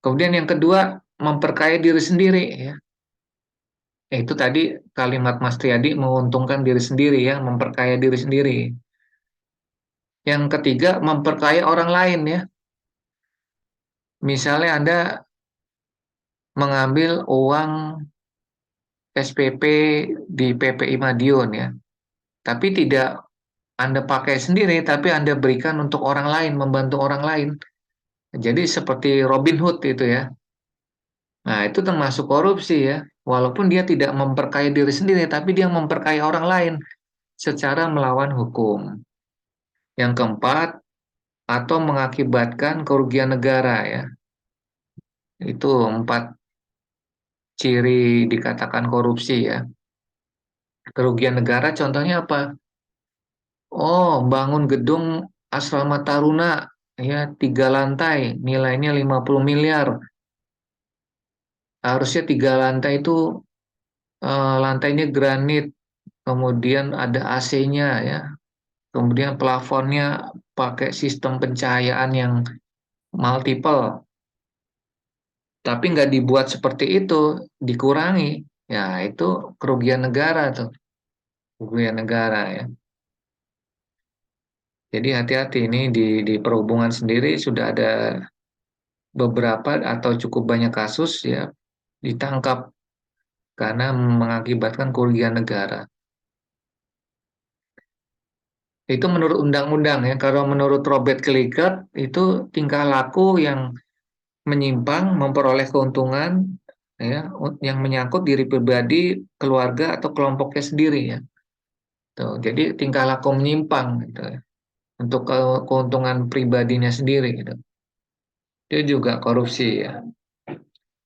Kemudian yang kedua, memperkaya diri sendiri ya. Itu tadi kalimat Mas Triadi menguntungkan diri sendiri ya, memperkaya diri sendiri. Yang ketiga, memperkaya orang lain ya. Misalnya Anda mengambil uang SPP di PPI Madiun ya, tapi tidak Anda pakai sendiri, tapi Anda berikan untuk orang lain, membantu orang lain. Jadi seperti Robin Hood itu ya. Nah, itu termasuk korupsi ya. Walaupun dia tidak memperkaya diri sendiri, tapi dia memperkaya orang lain secara melawan hukum. Yang keempat, atau mengakibatkan kerugian negara ya. Itu 4 ciri dikatakan korupsi ya. Kerugian negara contohnya apa? Oh, bangun gedung asrama taruna ya 3 lantai, nilainya 50 miliar. Harusnya 3 lantai itu lantainya granit, kemudian ada AC-nya ya. Kemudian plafonnya pakai sistem pencahayaan yang multiple. Tapi nggak dibuat seperti itu, dikurangi. Ya, itu kerugian negara tuh. Kerugian negara ya. Jadi hati-hati ini di perhubungan sendiri sudah ada beberapa atau cukup banyak kasus ya ditangkap karena mengakibatkan kerugian negara. Itu menurut undang-undang ya. Kalau menurut Robert Kligert itu tingkah laku yang menyimpang, memperoleh keuntungan ya yang menyangkut diri pribadi, keluarga atau kelompoknya sendiri ya. Tuh, jadi tingkah laku menyimpang gitu ya. Untuk keuntungan pribadinya sendiri gitu. Itu juga korupsi ya.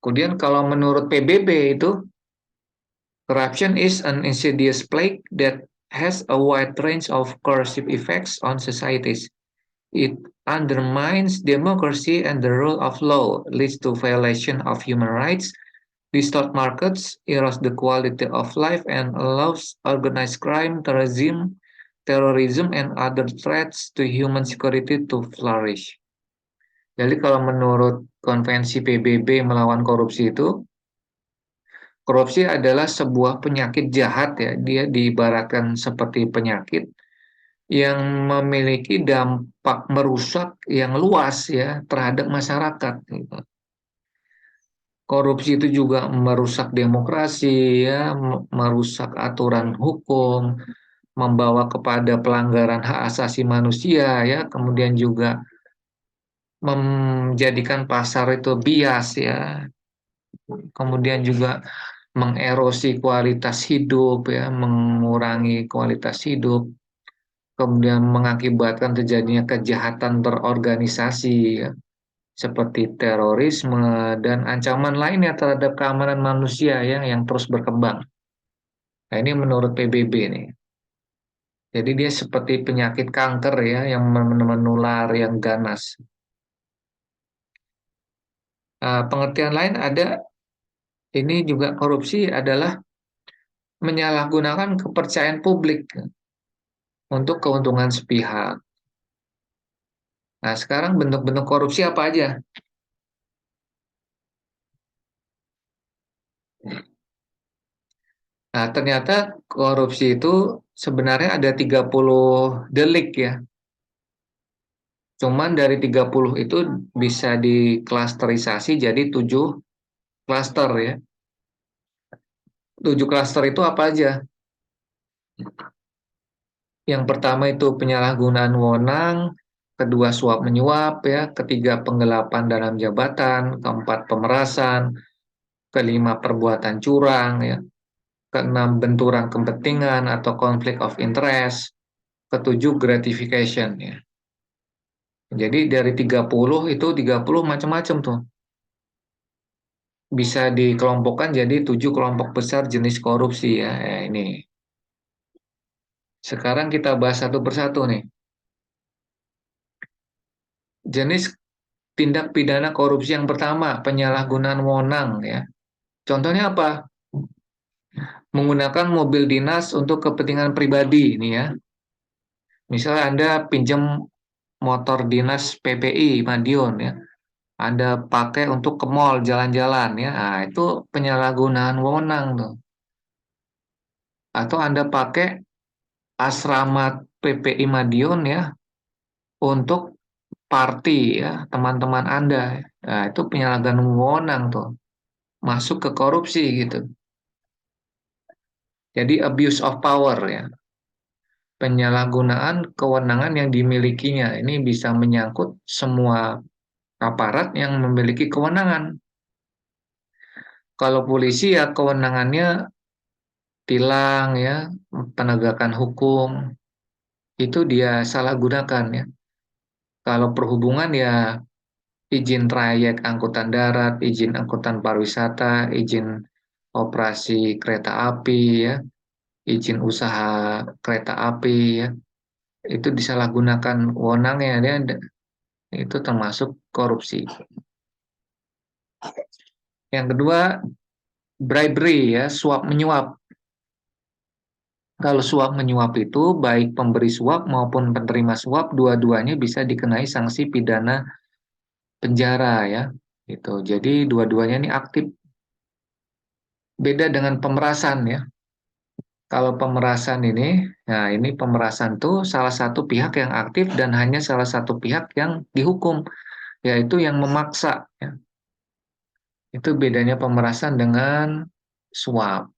Kemudian kalau menurut PBB itu corruption is an insidious plague that has a wide range of corrosive effects on societies. It undermines democracy and the rule of law, leads to violation of human rights, distort markets, erodes the quality of life, and allows organized crime, terrorism, and other threats to human security to flourish. Jadi kalau menurut konvensi PBB melawan korupsi itu, korupsi adalah sebuah penyakit jahat ya. Dia diibaratkan seperti penyakit yang memiliki dampak merusak yang luas ya terhadap masyarakat. Gitu. Korupsi itu juga merusak demokrasi ya, merusak aturan hukum, membawa kepada pelanggaran hak asasi manusia ya, kemudian juga menjadikan pasar itu bias ya, kemudian juga mengerosi kualitas hidup ya, mengurangi kualitas hidup, kemudian mengakibatkan terjadinya kejahatan terorganisasi ya, seperti terorisme dan ancaman lainnya terhadap keamanan manusia ya, yang terus berkembang. Nah, ini menurut PBB nih. Jadi dia seperti penyakit kanker ya yang menular yang ganas. Pengertian lain ada, ini juga korupsi adalah menyalahgunakan kepercayaan publik untuk keuntungan sepihak. Nah, sekarang bentuk-bentuk korupsi apa aja? Nah, ternyata korupsi itu sebenarnya ada 30 delik ya. Cuman dari 30 itu bisa diklasterisasi jadi 7 klaster ya. 7 klaster itu apa aja? Yang pertama itu penyalahgunaan wewenang, kedua suap menyuap ya, ketiga penggelapan dalam jabatan, keempat pemerasan, kelima perbuatan curang ya, keenam benturan kepentingan atau conflict of interest, ketujuh gratification ya. Jadi dari 30 itu 30 macam-macam tuh. Bisa dikelompokkan jadi 7 kelompok besar jenis korupsi ya. Ini. Sekarang kita bahas satu persatu nih. Jenis tindak pidana korupsi yang pertama, penyalahgunaan wewenang ya. Contohnya apa? Menggunakan mobil dinas untuk kepentingan pribadi nih ya. Misalnya Anda pinjam motor dinas PPI Madiun ya. Anda pakai untuk ke mall jalan-jalan ya. Nah, itu penyalahgunaan wewenang tuh. Atau Anda pakai asrama PPI Madiun ya untuk party ya, teman-teman Anda. Nah, itu penyalahgunaan wewenang tuh. Masuk ke korupsi gitu. Jadi abuse of power ya. Penyalahgunaan kewenangan yang dimilikinya. Ini bisa menyangkut semua aparat yang memiliki kewenangan. Kalau polisi ya kewenangannya tilang ya, penegakan hukum, itu dia salah gunakan ya. Kalau perhubungan ya izin trayek angkutan darat, izin angkutan pariwisata, izin operasi kereta api ya, izin usaha kereta api ya, itu disalahgunakan wewenangnya ya, itu termasuk korupsi. Yang kedua, bribery ya, suap menyuap. Kalau suap menyuap itu baik pemberi suap maupun penerima suap dua-duanya bisa dikenai sanksi pidana penjara ya. Gitu. Jadi dua-duanya ini aktif. Beda dengan pemerasan ya. Kalau pemerasan ini, nah ini pemerasan tuh salah satu pihak yang aktif dan hanya salah satu pihak yang dihukum, yaitu yang memaksa ya. Itu bedanya pemerasan dengan suap.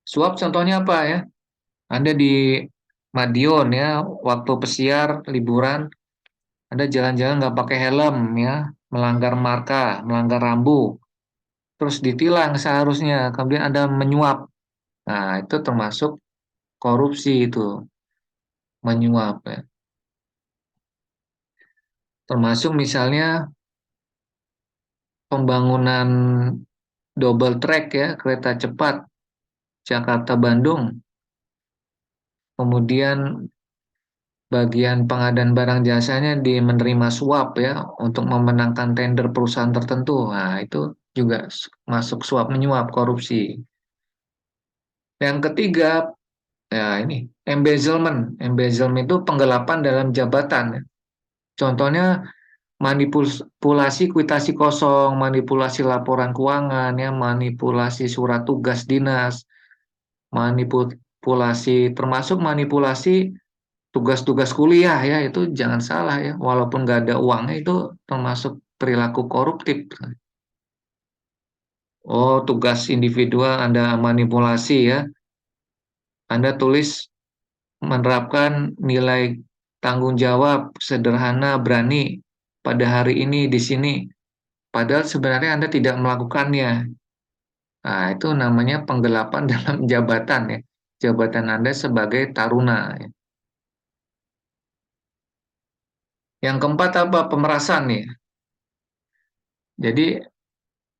Suap contohnya apa ya? Anda di Madiun ya, waktu pesiar liburan, Anda jalan-jalan nggak pakai helm ya, melanggar marka, melanggar rambu, terus ditilang seharusnya, kemudian Anda menyuap. Nah, itu termasuk korupsi itu, menyuap ya. Termasuk misalnya pembangunan double track ya, kereta cepat Jakarta-Bandung. Kemudian bagian pengadaan barang jasanya di menerima suap ya untuk memenangkan tender perusahaan tertentu. Nah, itu juga masuk suap menyuap korupsi. Yang ketiga, ya ini embezzlement. Embezzlement itu penggelapan dalam jabatan. Ya. Contohnya manipulasi kuitasi kosong, manipulasi laporan keuangan, ya, manipulasi surat tugas dinas, manipulasi termasuk manipulasi tugas-tugas kuliah ya itu jangan salah ya walaupun nggak ada uangnya itu termasuk perilaku koruptif. Oh tugas individual Anda manipulasi ya, Anda tulis menerapkan nilai tanggung jawab sederhana berani pada hari ini di sini padahal sebenarnya Anda tidak melakukannya. Nah itu namanya penggelapan dalam jabatan ya, jabatan Anda sebagai taruna ya. Yang keempat apa? Pemerasan nih. Jadi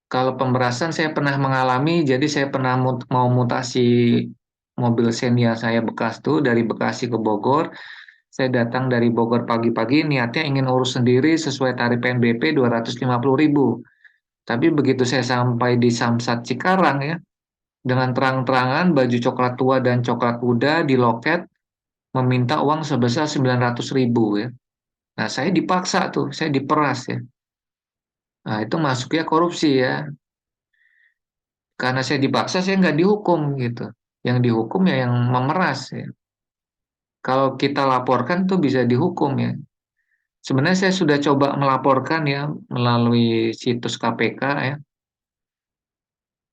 kalau pemerasan saya pernah mengalami, jadi saya pernah mau mutasi mobil Xenia saya bekas tuh dari Bekasi ke Bogor. Saya datang dari Bogor pagi-pagi, niatnya ingin urus sendiri sesuai tarif PNBP 250.000. Tapi begitu saya sampai di Samsat Cikarang ya, dengan terang-terangan baju coklat tua dan coklat muda di loket meminta uang sebesar 900.000 ya. Nah saya dipaksa tuh, saya diperas ya. Nah itu masuknya korupsi ya. karena saya dipaksa, saya nggak dihukum gitu. Yang dihukum ya yang memeras ya. Kalau kita laporkan tuh bisa dihukum ya. Sebenarnya saya sudah coba melaporkan ya melalui situs KPK ya.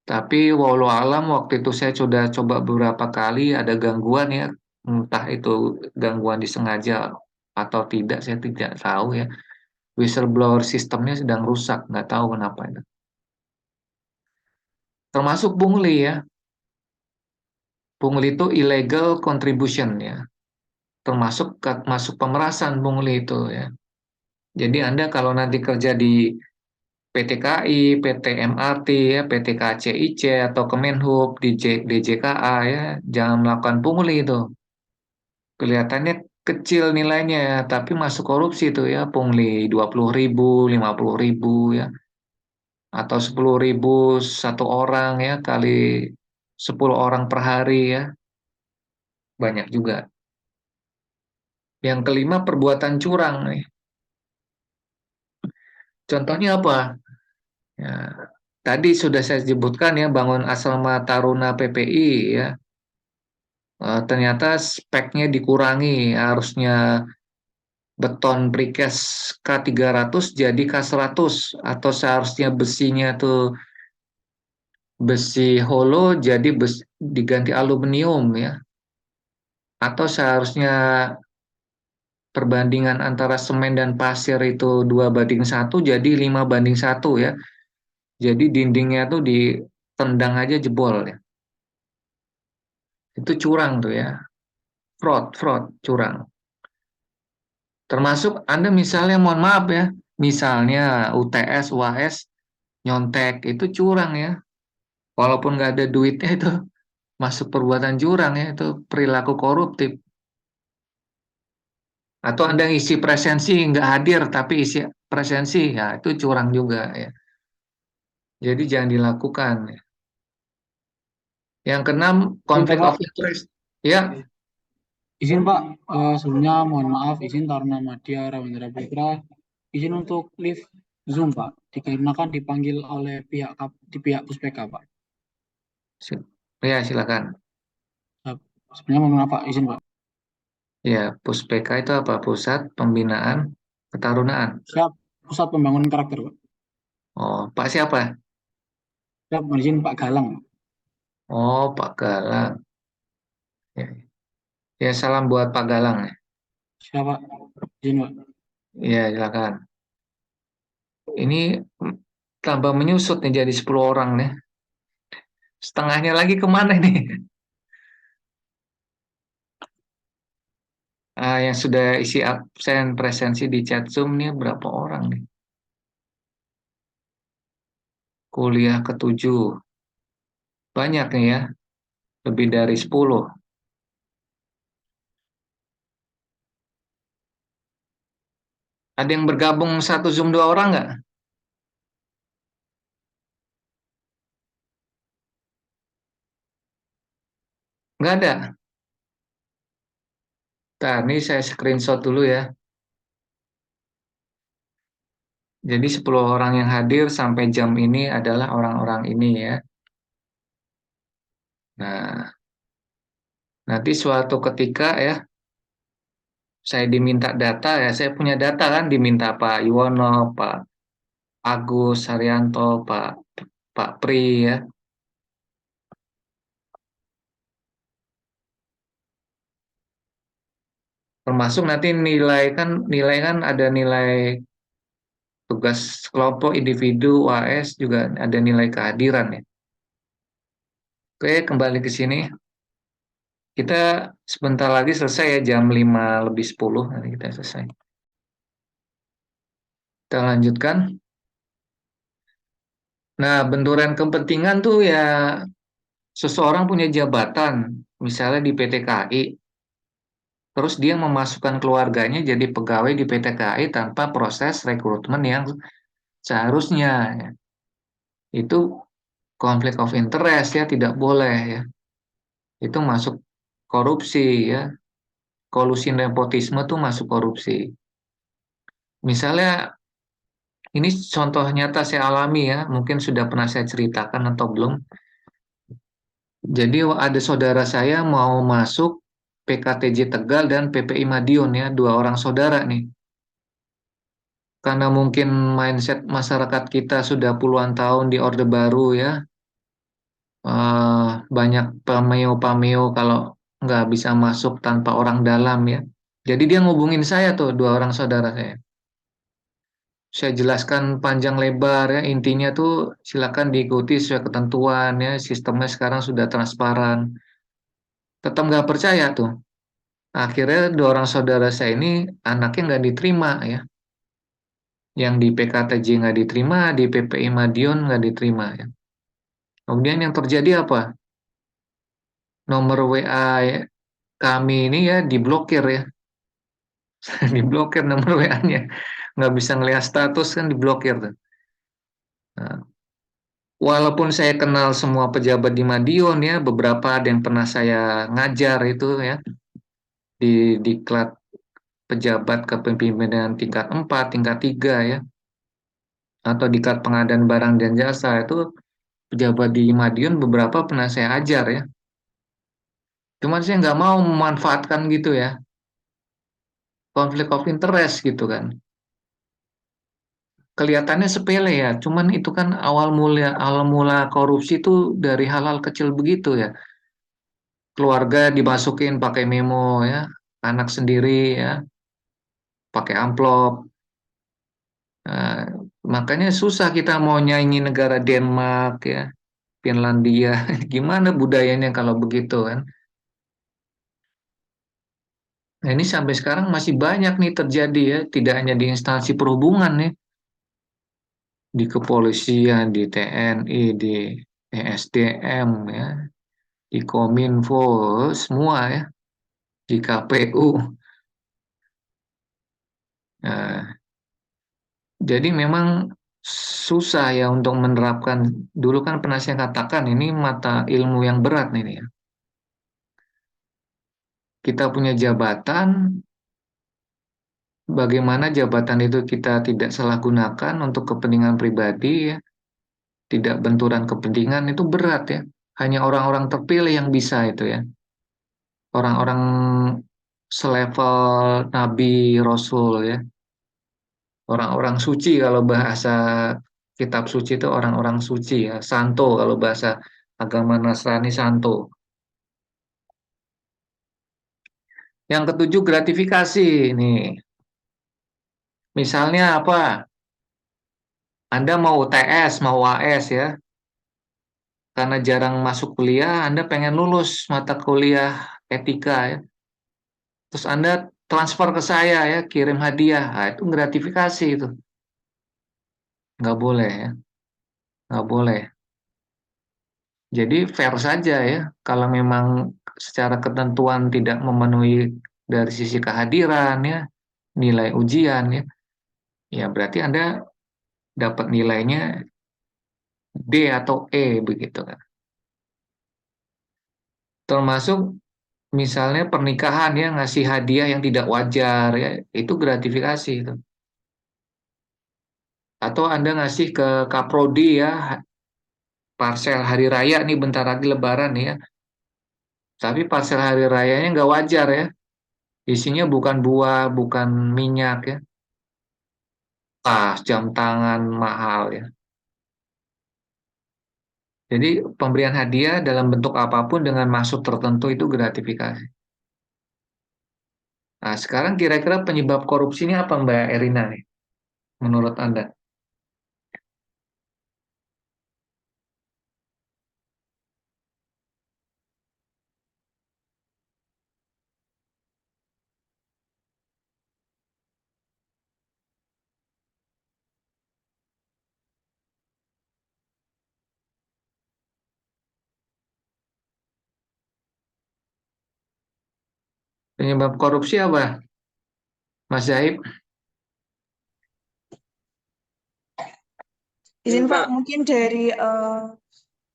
Tapi walau alam waktu itu saya sudah coba beberapa kali ada gangguan ya, entah itu gangguan disengaja atau tidak, saya tidak tahu ya. Whistleblower sistemnya sedang rusak, nggak tahu kenapa itu. Termasuk pungli ya. Pungli itu illegal contribution ya. Termasuk masuk pemerasan pungli itu ya. Jadi Anda kalau nanti kerja di PT KI, PT MRT ya, PT KCIC atau Kemenhub, DJKA ya, jangan melakukan pungli itu. Kelihatannya kecil nilainya ya, tapi masuk korupsi itu ya, pungli 20.000, 50.000 ya, atau 10.000 satu orang ya, kali 10 orang per hari ya, banyak juga. Yang kelima perbuatan curang nih. Contohnya apa? Ya, tadi sudah saya sebutkan ya, bangun asrama Taruna PPI ya. Ternyata speknya dikurangi, harusnya beton precast K300 jadi K100, atau seharusnya besinya tuh besi holo jadi diganti aluminium ya, atau seharusnya perbandingan antara semen dan pasir itu 2:1 jadi 5:1 ya, jadi dindingnya tuh ditendang aja jebol ya, itu curang tuh ya, fraud curang. Termasuk Anda misalnya, mohon maaf ya, misalnya UTS UAS nyontek, itu curang ya, walaupun nggak ada duitnya itu masuk perbuatan curang ya, itu perilaku koruptif. Atau Anda isi presensi nggak hadir tapi isi presensi, ya itu curang juga ya. Jadi jangan dilakukan ya. Yang keenam, konflik Pak. of interest. Ya, Izin Pak, sebelumnya mohon maaf, izin Taruna Madya Rawandra Putra, izin untuk live Zoom Pak, dikarenakan dipanggil oleh pihak Puspeka Pak. ya silakan. Sebenarnya mohon maaf Pak, izin Pak. Ya, Puspeka itu apa? Pusat Pembinaan Ketarunaan. Siap, Pusat Pembangunan Karakter Pak. Oh, Pak siapa? Siap, mohon izin Pak Galang. Oh, Pak Galang. Ya, ya salam buat Pak Galang ya. Siap Pak, izin Pak. Ya, silakan. Ini tambah menyusut nih jadi 10 orang nih. Setengahnya lagi kemana nih? Yang sudah isi absen presensi di chat Zoom nih berapa orang nih? Kuliah ke-7. Banyak nih ya. Lebih dari 10. Ada yang bergabung satu Zoom 2 orang nggak? Nggak ada. Nah, ini saya screenshot dulu ya. Jadi 10 orang yang hadir sampai jam ini adalah orang-orang ini ya. Nah, nanti suatu ketika ya, saya diminta data ya, saya punya data kan, diminta Pak Yuwono, Pak Agus Haryanto, Pak Pri ya. Termasuk nanti nilai kan ada nilai tugas kelompok, individu, UAS juga ada nilai kehadiran ya. Oke, kembali ke sini. Kita sebentar lagi selesai ya, jam 5:50 nanti kita selesai. Kita lanjutkan. Nah, benturan kepentingan tuh ya, seseorang punya jabatan, misalnya di PT KAI, terus dia memasukkan keluarganya jadi pegawai di PT KAI tanpa proses rekrutmen yang seharusnya ya. Itu konflik of interest ya, tidak boleh ya. Itu masuk korupsi ya. Kolusi nepotisme tuh masuk korupsi. Misalnya ini contoh nyata saya alami ya, mungkin sudah pernah saya ceritakan atau belum. Jadi ada saudara saya mau masuk PKTJ Tegal dan PPI Madiun ya, dua orang saudara nih. Karena mungkin mindset masyarakat kita sudah puluhan tahun di Orde Baru ya, banyak pameo-pameo kalau nggak bisa masuk tanpa orang dalam ya. Jadi dia ngubungin saya tuh, dua orang saudara saya. Saya jelaskan panjang lebar ya, intinya tuh silakan diikuti sesuai ketentuan ya, sistemnya sekarang sudah transparan. Tetap nggak percaya tuh. Akhirnya dua orang saudara saya ini anaknya nggak diterima ya. Yang di PKTJ nggak diterima, di PPI Madiun nggak diterima ya. Kemudian yang terjadi apa? Nomor WA kami ini ya diblokir ya. Diblokir nomor WA-nya. Nggak bisa ngelihat status kan diblokir tuh. Nah, walaupun saya kenal semua pejabat di Madiun ya, beberapa ada yang pernah saya ngajar itu ya, di diklat pejabat kepemimpinan tingkat 4, tingkat 3 ya, atau diklat pengadaan barang dan jasa itu pejabat di Madiun beberapa pernah saya ajar ya. Cuman saya nggak mau memanfaatkan gitu ya, konflik of interest gitu kan. Kelihatannya sepele ya, cuman itu kan awal mula korupsi itu dari hal-hal kecil begitu ya. Keluarga dimasukin pakai memo ya, anak sendiri ya, pakai amplop. Nah, makanya susah kita mau nyaingi negara Denmark ya, Finlandia. Gimana budayanya kalau begitu kan? Nah, ini sampai sekarang masih banyak nih terjadi ya, tidak hanya di instansi perhubungan ya, di kepolisian, di TNI, di ESDM ya, di Kominfo, semua ya, di KPU. Nah, jadi memang susah ya untuk menerapkan. Dulu kan pernah saya katakan ini mata ilmu yang berat nih ya. Kita punya jabatan, bagaimana jabatan itu kita tidak salah gunakan untuk kepentingan pribadi ya, tidak benturan kepentingan itu berat ya. Hanya orang-orang terpilih yang bisa itu ya. Orang-orang selevel Nabi Rasul ya. Orang-orang suci kalau bahasa kitab suci itu orang-orang suci ya. Santo kalau bahasa agama Nasrani santo. Yang ketujuh gratifikasi nih. Misalnya apa? Anda mau UTS, mau UAS ya. Karena jarang masuk kuliah, Anda pengen lulus mata kuliah etika ya. Terus Anda transfer ke saya ya, kirim hadiah. Nah, itu gratifikasi itu. Nggak boleh ya. Nggak boleh. Jadi fair saja ya. Kalau memang secara ketentuan tidak memenuhi dari sisi kehadiran ya, nilai ujian ya, ya berarti Anda dapat nilainya D atau E begitu kan. Termasuk misalnya pernikahan ya, ngasih hadiah yang tidak wajar ya, itu gratifikasi itu. Atau Anda ngasih ke Kaprodi ya, parsel hari raya nih bentar lagi lebaran nih ya. Tapi parsel hari rayanya nggak wajar ya. Isinya bukan buah, bukan minyak ya. Jam tangan mahal ya. Jadi pemberian hadiah dalam bentuk apapun dengan maksud tertentu itu gratifikasi. Nah, sekarang kira-kira penyebab korupsi ini apa Mbak Erina nih, menurut Anda? Penyebab korupsi apa, Mas Zaib? Izin Pak, mungkin dari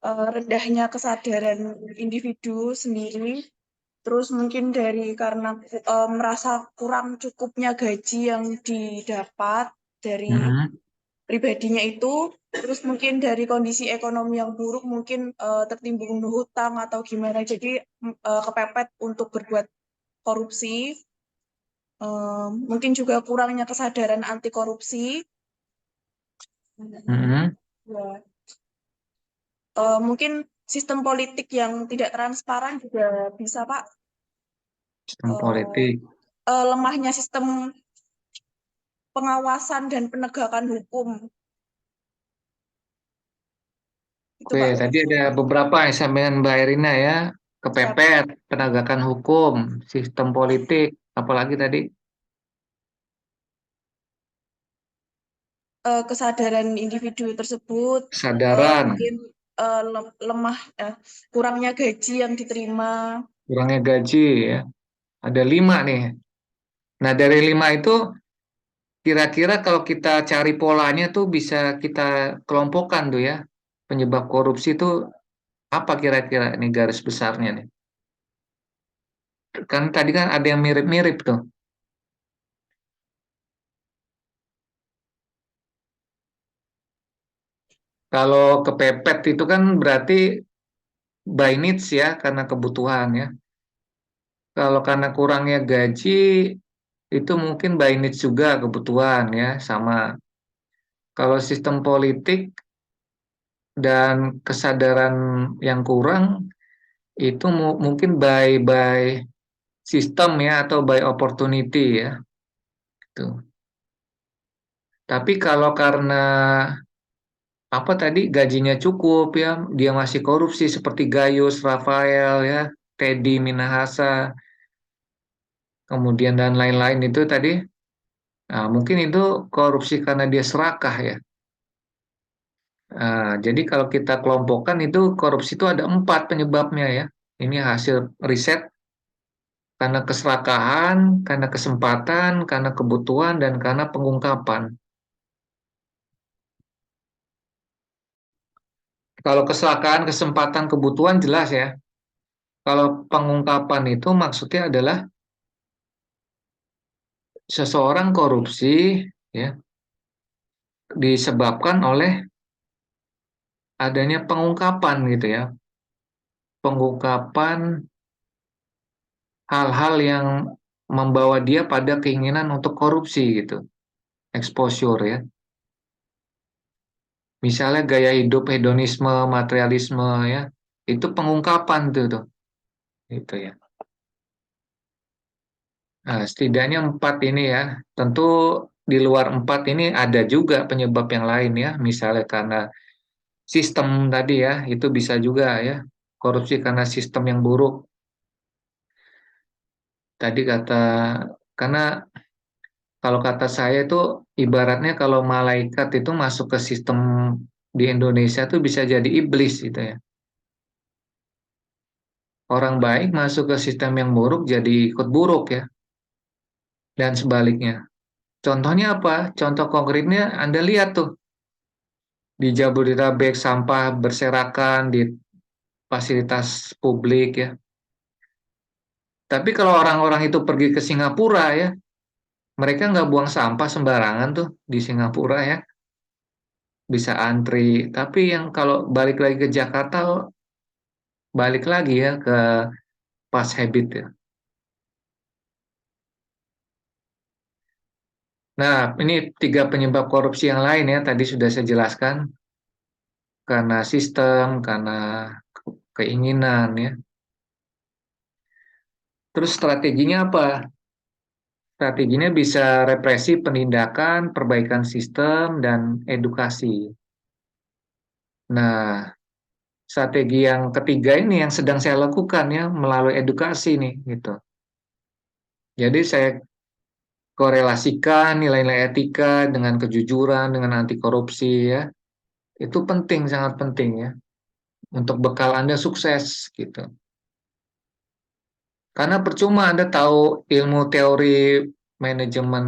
rendahnya kesadaran individu sendiri, terus mungkin dari karena merasa kurang cukupnya gaji yang didapat dari pribadinya itu, Terus mungkin dari kondisi ekonomi yang buruk mungkin tertimbun hutang atau gimana. Jadi kepepet untuk berbuat korupsi. Mungkin juga kurangnya kesadaran anti korupsi. Mhm. Ya. Mungkin sistem politik yang tidak transparan juga bisa, Pak. Sistem politik. Lemahnya sistem pengawasan dan penegakan hukum. Itu, Oke, Pak. tadi ada beberapa yang disampaikan Mbak Erina ya. Kepepet, penegakan hukum, sistem politik, apalagi tadi Kesadaran individu tersebut, kesadaran, mungkin lemah, kurangnya gaji yang diterima. kurangnya gaji ya. Ada 5 nih. Nah, dari 5 itu kira-kira kalau kita cari polanya tuh bisa kita kelompokkan tuh ya. Penyebab korupsi itu apa kira-kira ini garis besarnya nih? Kan tadi kan ada yang mirip-mirip tuh. Kalau kepepet itu kan berarti by needs ya, karena kebutuhan ya. Kalau karena kurangnya gaji, itu mungkin by needs juga kebutuhan ya, sama. Kalau sistem politik dan kesadaran yang kurang, itu mungkin by sistem ya, atau by opportunity ya. Gitu. Tapi kalau karena apa tadi gajinya cukup ya, dia masih korupsi seperti Gayus, Rafael ya, Teddy Minahasa, kemudian dan lain-lain itu tadi. Nah, mungkin itu korupsi karena dia serakah ya. Nah, jadi kalau kita kelompokkan itu korupsi itu ada 4 penyebabnya ya. Ini hasil riset karena keserakahan, karena kesempatan, karena kebutuhan, dan karena pengungkapan. Kalau kesalahan, kesempatan, kebutuhan jelas ya. Kalau pengungkapan itu maksudnya adalah seseorang korupsi ya disebabkan oleh adanya pengungkapan gitu ya. Pengungkapan hal-hal yang membawa dia pada keinginan untuk korupsi gitu. Exposure ya. Misalnya gaya hidup hedonisme, materialisme ya. Itu pengungkapan tuh. Gitu ya. Nah, setidaknya 4 ini ya. Tentu di luar 4 ini ada juga penyebab yang lain ya. Misalnya karena sistem tadi ya, itu bisa juga ya. Korupsi karena sistem yang buruk. Tadi karena kalau kata saya itu ibaratnya kalau malaikat itu masuk ke sistem di Indonesia itu bisa jadi iblis gitu ya. Orang baik masuk ke sistem yang buruk jadi ikut buruk ya. Dan sebaliknya. Contohnya apa? Contoh konkretnya Anda lihat tuh. Di Jabodetabek sampah berserakan di fasilitas publik ya. Tapi kalau orang-orang itu pergi ke Singapura ya, mereka nggak buang sampah sembarangan tuh di Singapura ya. Bisa antri. Tapi yang kalau balik lagi ke Jakarta, balik lagi ya ke pas habit ya. Nah, ini 3 penyebab korupsi yang lain ya, tadi sudah saya jelaskan. Karena sistem, karena keinginan ya. Terus strateginya apa? Strateginya bisa represi, penindakan, perbaikan sistem, dan edukasi. Nah, strategi yang ketiga ini yang sedang saya lakukan ya, melalui edukasi nih, gitu. Jadi saya korelasikan nilai-nilai etika dengan kejujuran, dengan anti korupsi ya. Itu penting, sangat penting ya. Untuk bekal Anda sukses, gitu. Karena percuma Anda tahu ilmu teori manajemen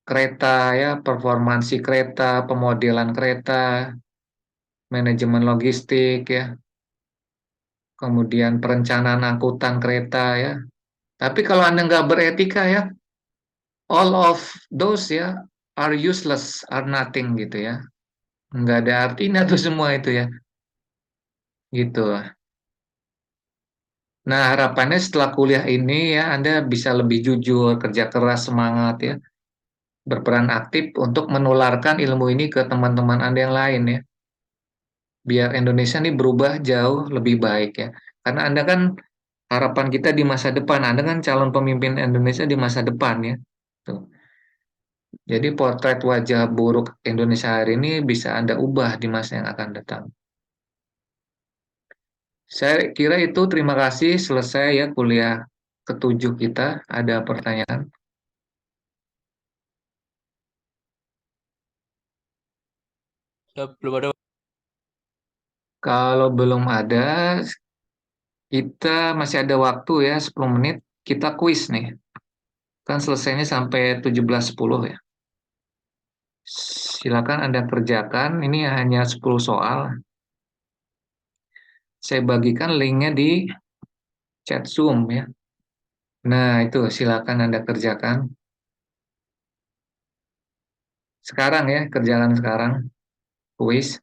kereta ya, performansi kereta, pemodelan kereta, manajemen logistik ya, kemudian perencanaan angkutan kereta ya. Tapi kalau Anda nggak beretika ya, all of those ya are useless, are nothing gitu ya. Nggak ada artinya tuh semua itu ya. Gitu. Nah, harapannya setelah kuliah ini ya Anda bisa lebih jujur, kerja keras, semangat ya, berperan aktif untuk menularkan ilmu ini ke teman-teman Anda yang lain ya. Biar Indonesia ini berubah jauh lebih baik ya. Karena Anda kan harapan kita di masa depan, Anda kan calon pemimpin Indonesia di masa depan ya. Tuh. Jadi potret wajah buruk Indonesia hari ini bisa Anda ubah di masa yang akan datang. Saya kira itu, terima kasih, selesai ya kuliah ketujuh kita. Ada pertanyaan? Ya, belum ada. Kalau belum ada, kita masih ada waktu ya 10 menit. Kita kuis nih. Kan selesainya sampai 17.10 ya. Silakan Anda kerjakan. Ini hanya 10 soal. Saya bagikan linknya di chat Zoom ya. Nah, itu silakan Anda kerjakan. Sekarang ya, kerjakan sekarang. Kuis.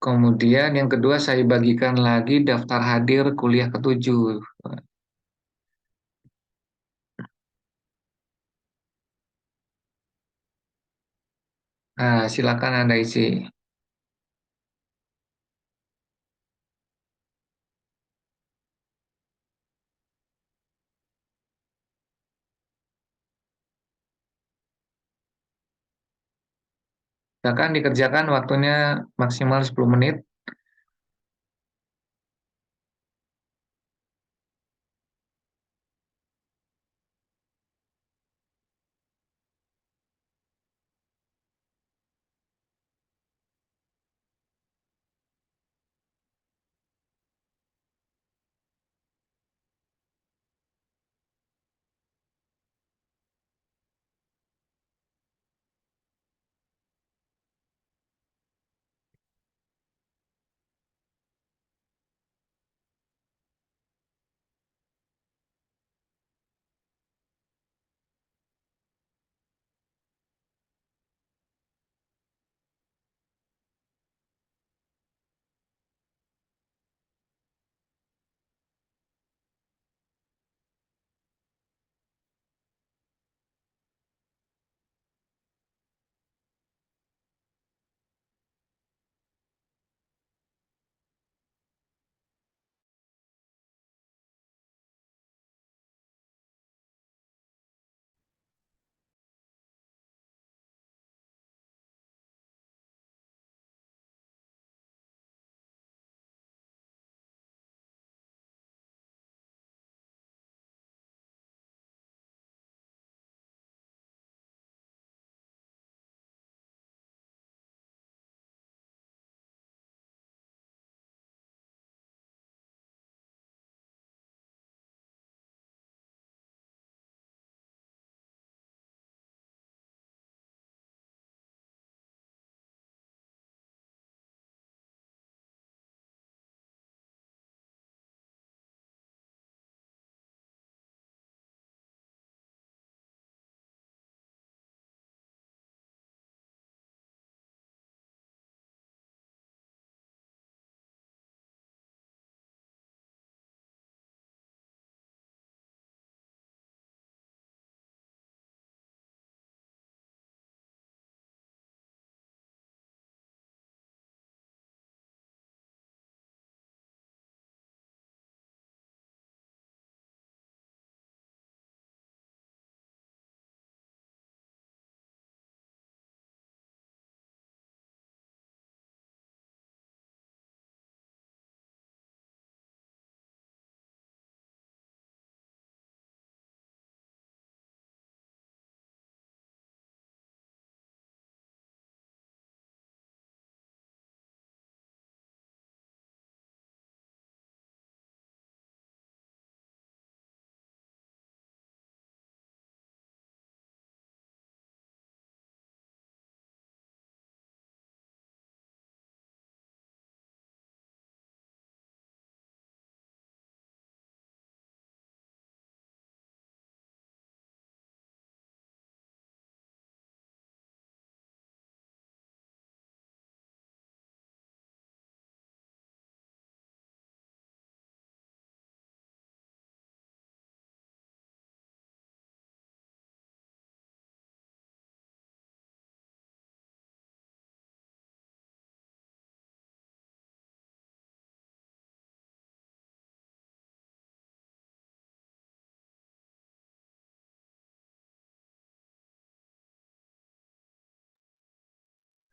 Kemudian yang kedua saya bagikan lagi daftar hadir kuliah ketujuh. Nah, silakan Anda isi. Silakan dikerjakan, waktunya maksimal 10 menit.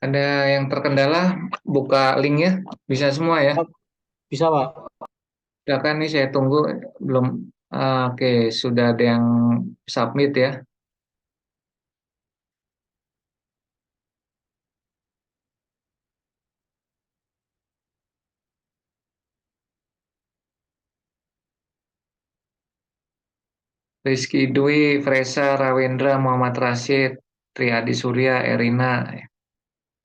Ada yang terkendala, buka linknya, bisa semua ya. Bisa, Pak. Silakan nih saya tunggu, belum. Oke, sudah ada yang submit ya. Rizky Dwi, Fresa, Rawendra, Muhammad Rashid, Triadi Surya, Erina.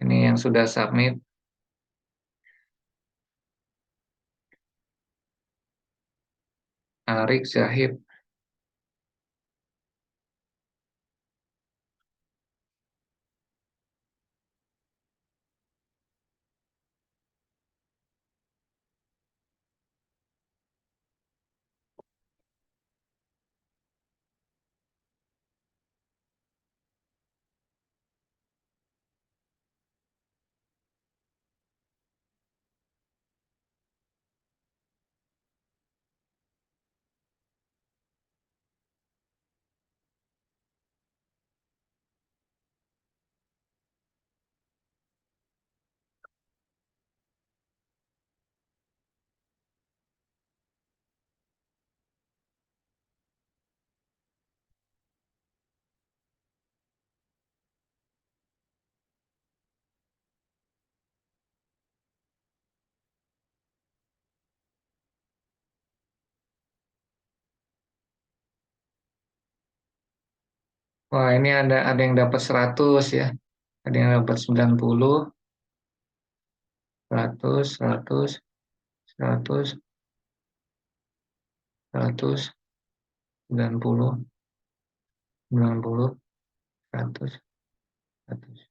Ini yang sudah submit. Arik Zahid. Wah, ini ada yang dapat 100 ya. Ada yang dapat 90, 100, 100, 100, 100, 90, 90, 100, 100.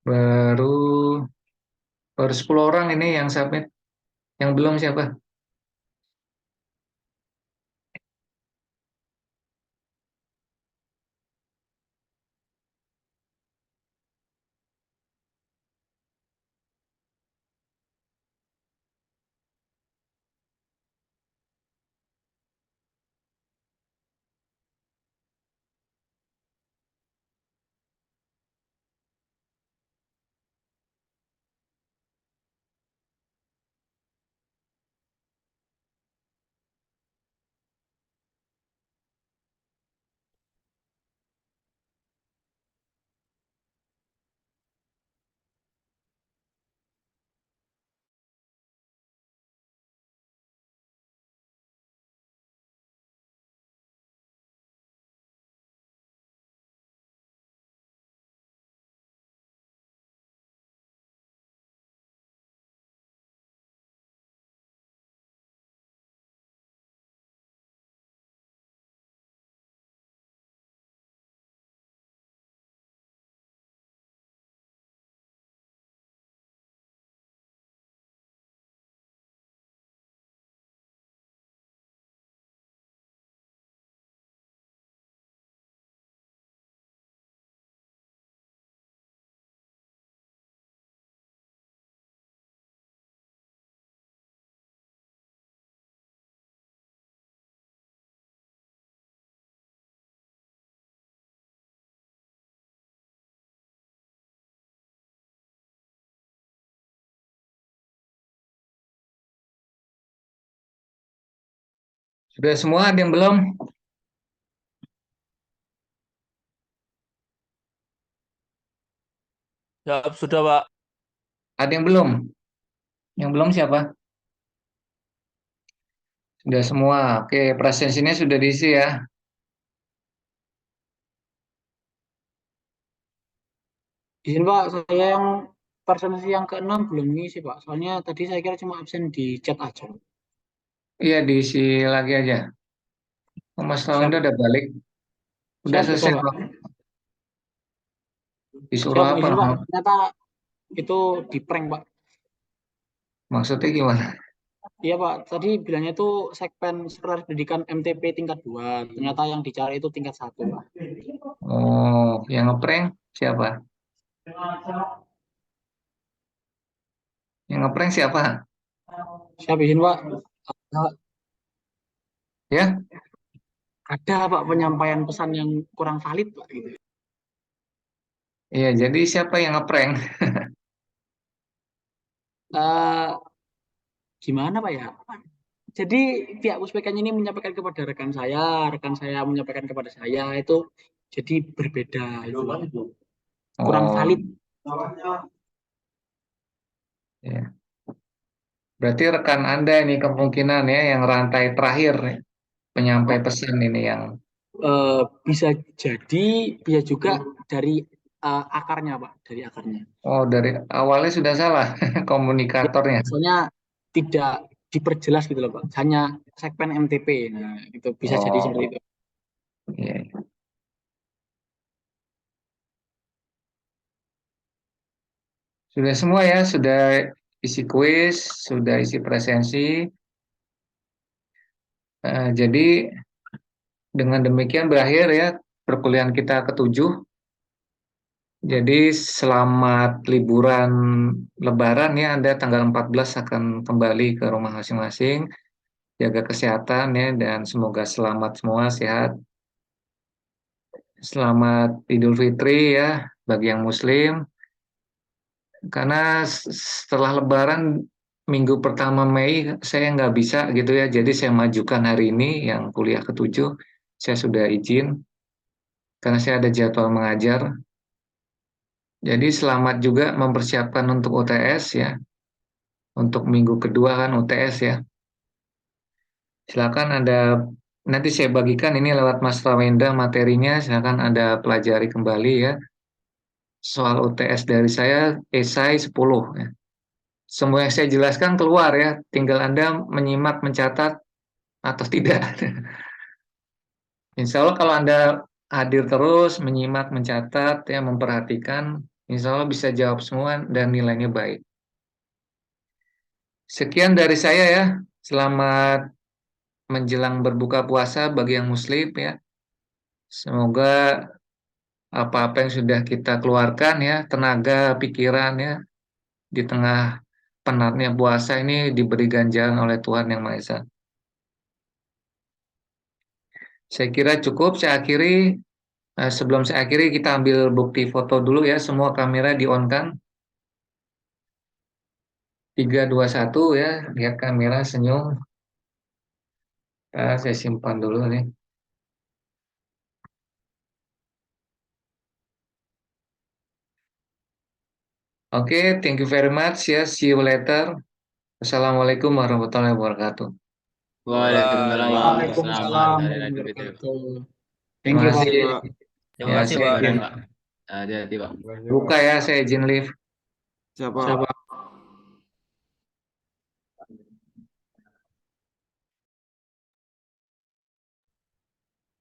Baru baru 10 orang ini yang submit. Yang belum siapa? Sudah semua, ada yang belum? Ya, sudah, Pak. Ada yang belum? Yang belum siapa? Sudah semua. Oke, presensinya sudah diisi ya. Izin, Pak, saya yang presentasi yang ke-6 belum ngisi, Pak. Soalnya tadi saya kira cuma absen di chat aja. Iya, diisi lagi aja. Oh, Mas Rawenda udah balik. Udah Siap, selesai Pak. kok. Disuruh Siap, apa? izin, Pak. Ternyata itu di prank, Pak. Maksudnya gimana? Iya, Pak. Tadi bilangnya itu segmen sekretaris pendidikan MTP tingkat 2. Ternyata yang dicari itu tingkat 1, Pak. Oh, yang ngeprank siapa? Yang ngeprank siapa? Siap, izin, Pak. Ya? ada Pak penyampaian pesan yang kurang valid Pak gitu. Iya, jadi siapa yang ngeprank? Eh, gimana Pak ya? Jadi pihak puspekanya ini menyampaikan kepada rekan saya menyampaikan kepada saya itu jadi berbeda itu kurang Oh, valid. ya. Berarti rekan Anda ini kemungkinan ya yang rantai terakhir nih, penyampai pesan ini yang Bisa jadi bisa juga dari akarnya Pak, dari akarnya. dari awalnya sudah salah komunikatornya. Soalnya tidak diperjelas gitu loh Pak, hanya segmen MTP. Nah, itu bisa jadi seperti itu. Iya. Sudah semua ya, sudah isi kuis, sudah isi presensi. Jadi dengan demikian berakhir ya perkuliahan kita ke-7. Jadi selamat liburan Lebaran ya, Anda tanggal 14 akan kembali ke rumah masing-masing. Jaga kesehatan ya, dan semoga selamat semua, sehat. Selamat Idul Fitri ya bagi yang Muslim. Karena setelah Lebaran minggu pertama Mei saya nggak bisa gitu ya, jadi saya majukan hari ini yang kuliah ke-7. Saya sudah izin karena saya ada jadwal mengajar. Jadi selamat juga mempersiapkan untuk UTS ya. Untuk minggu kedua kan UTS ya. Silakan Anda, nanti saya bagikan ini lewat Mas Rawenda materinya, silakan Anda pelajari kembali ya. Soal UTS dari saya esai 10 ya. Semua yang saya jelaskan keluar ya, tinggal Anda menyimak, mencatat atau tidak. Insya Allah kalau Anda hadir terus, menyimak, mencatat, ya, memperhatikan, insya Allah bisa jawab semua dan nilainya baik. Sekian dari saya ya, selamat menjelang berbuka puasa bagi yang Muslim ya. Semoga apa-apa yang sudah kita keluarkan ya, tenaga, pikiran ya, di tengah penatnya puasa ini diberi ganjaran oleh Tuhan Yang Maha Esa. Saya kira cukup, saya akhiri. Sebelum saya akhiri, kita ambil bukti foto dulu ya, semua kamera di-on-kan. 3, 2, 1 ya, lihat kamera, senyum. Saya simpan dulu nih. Oke, thank you very much ya, see you later. Assalamualaikum warahmatullahi wabarakatuh. Waalaikumsalam Waalaikumsalam warahmatullahi warahmatullahi wabarakatuh. wabarakatuh. Terima Thank you kasih. Pak. Terima kasih saya Pak. izin Hati-hati Pak. buka ya, saya izin live. Siapa? Siapa?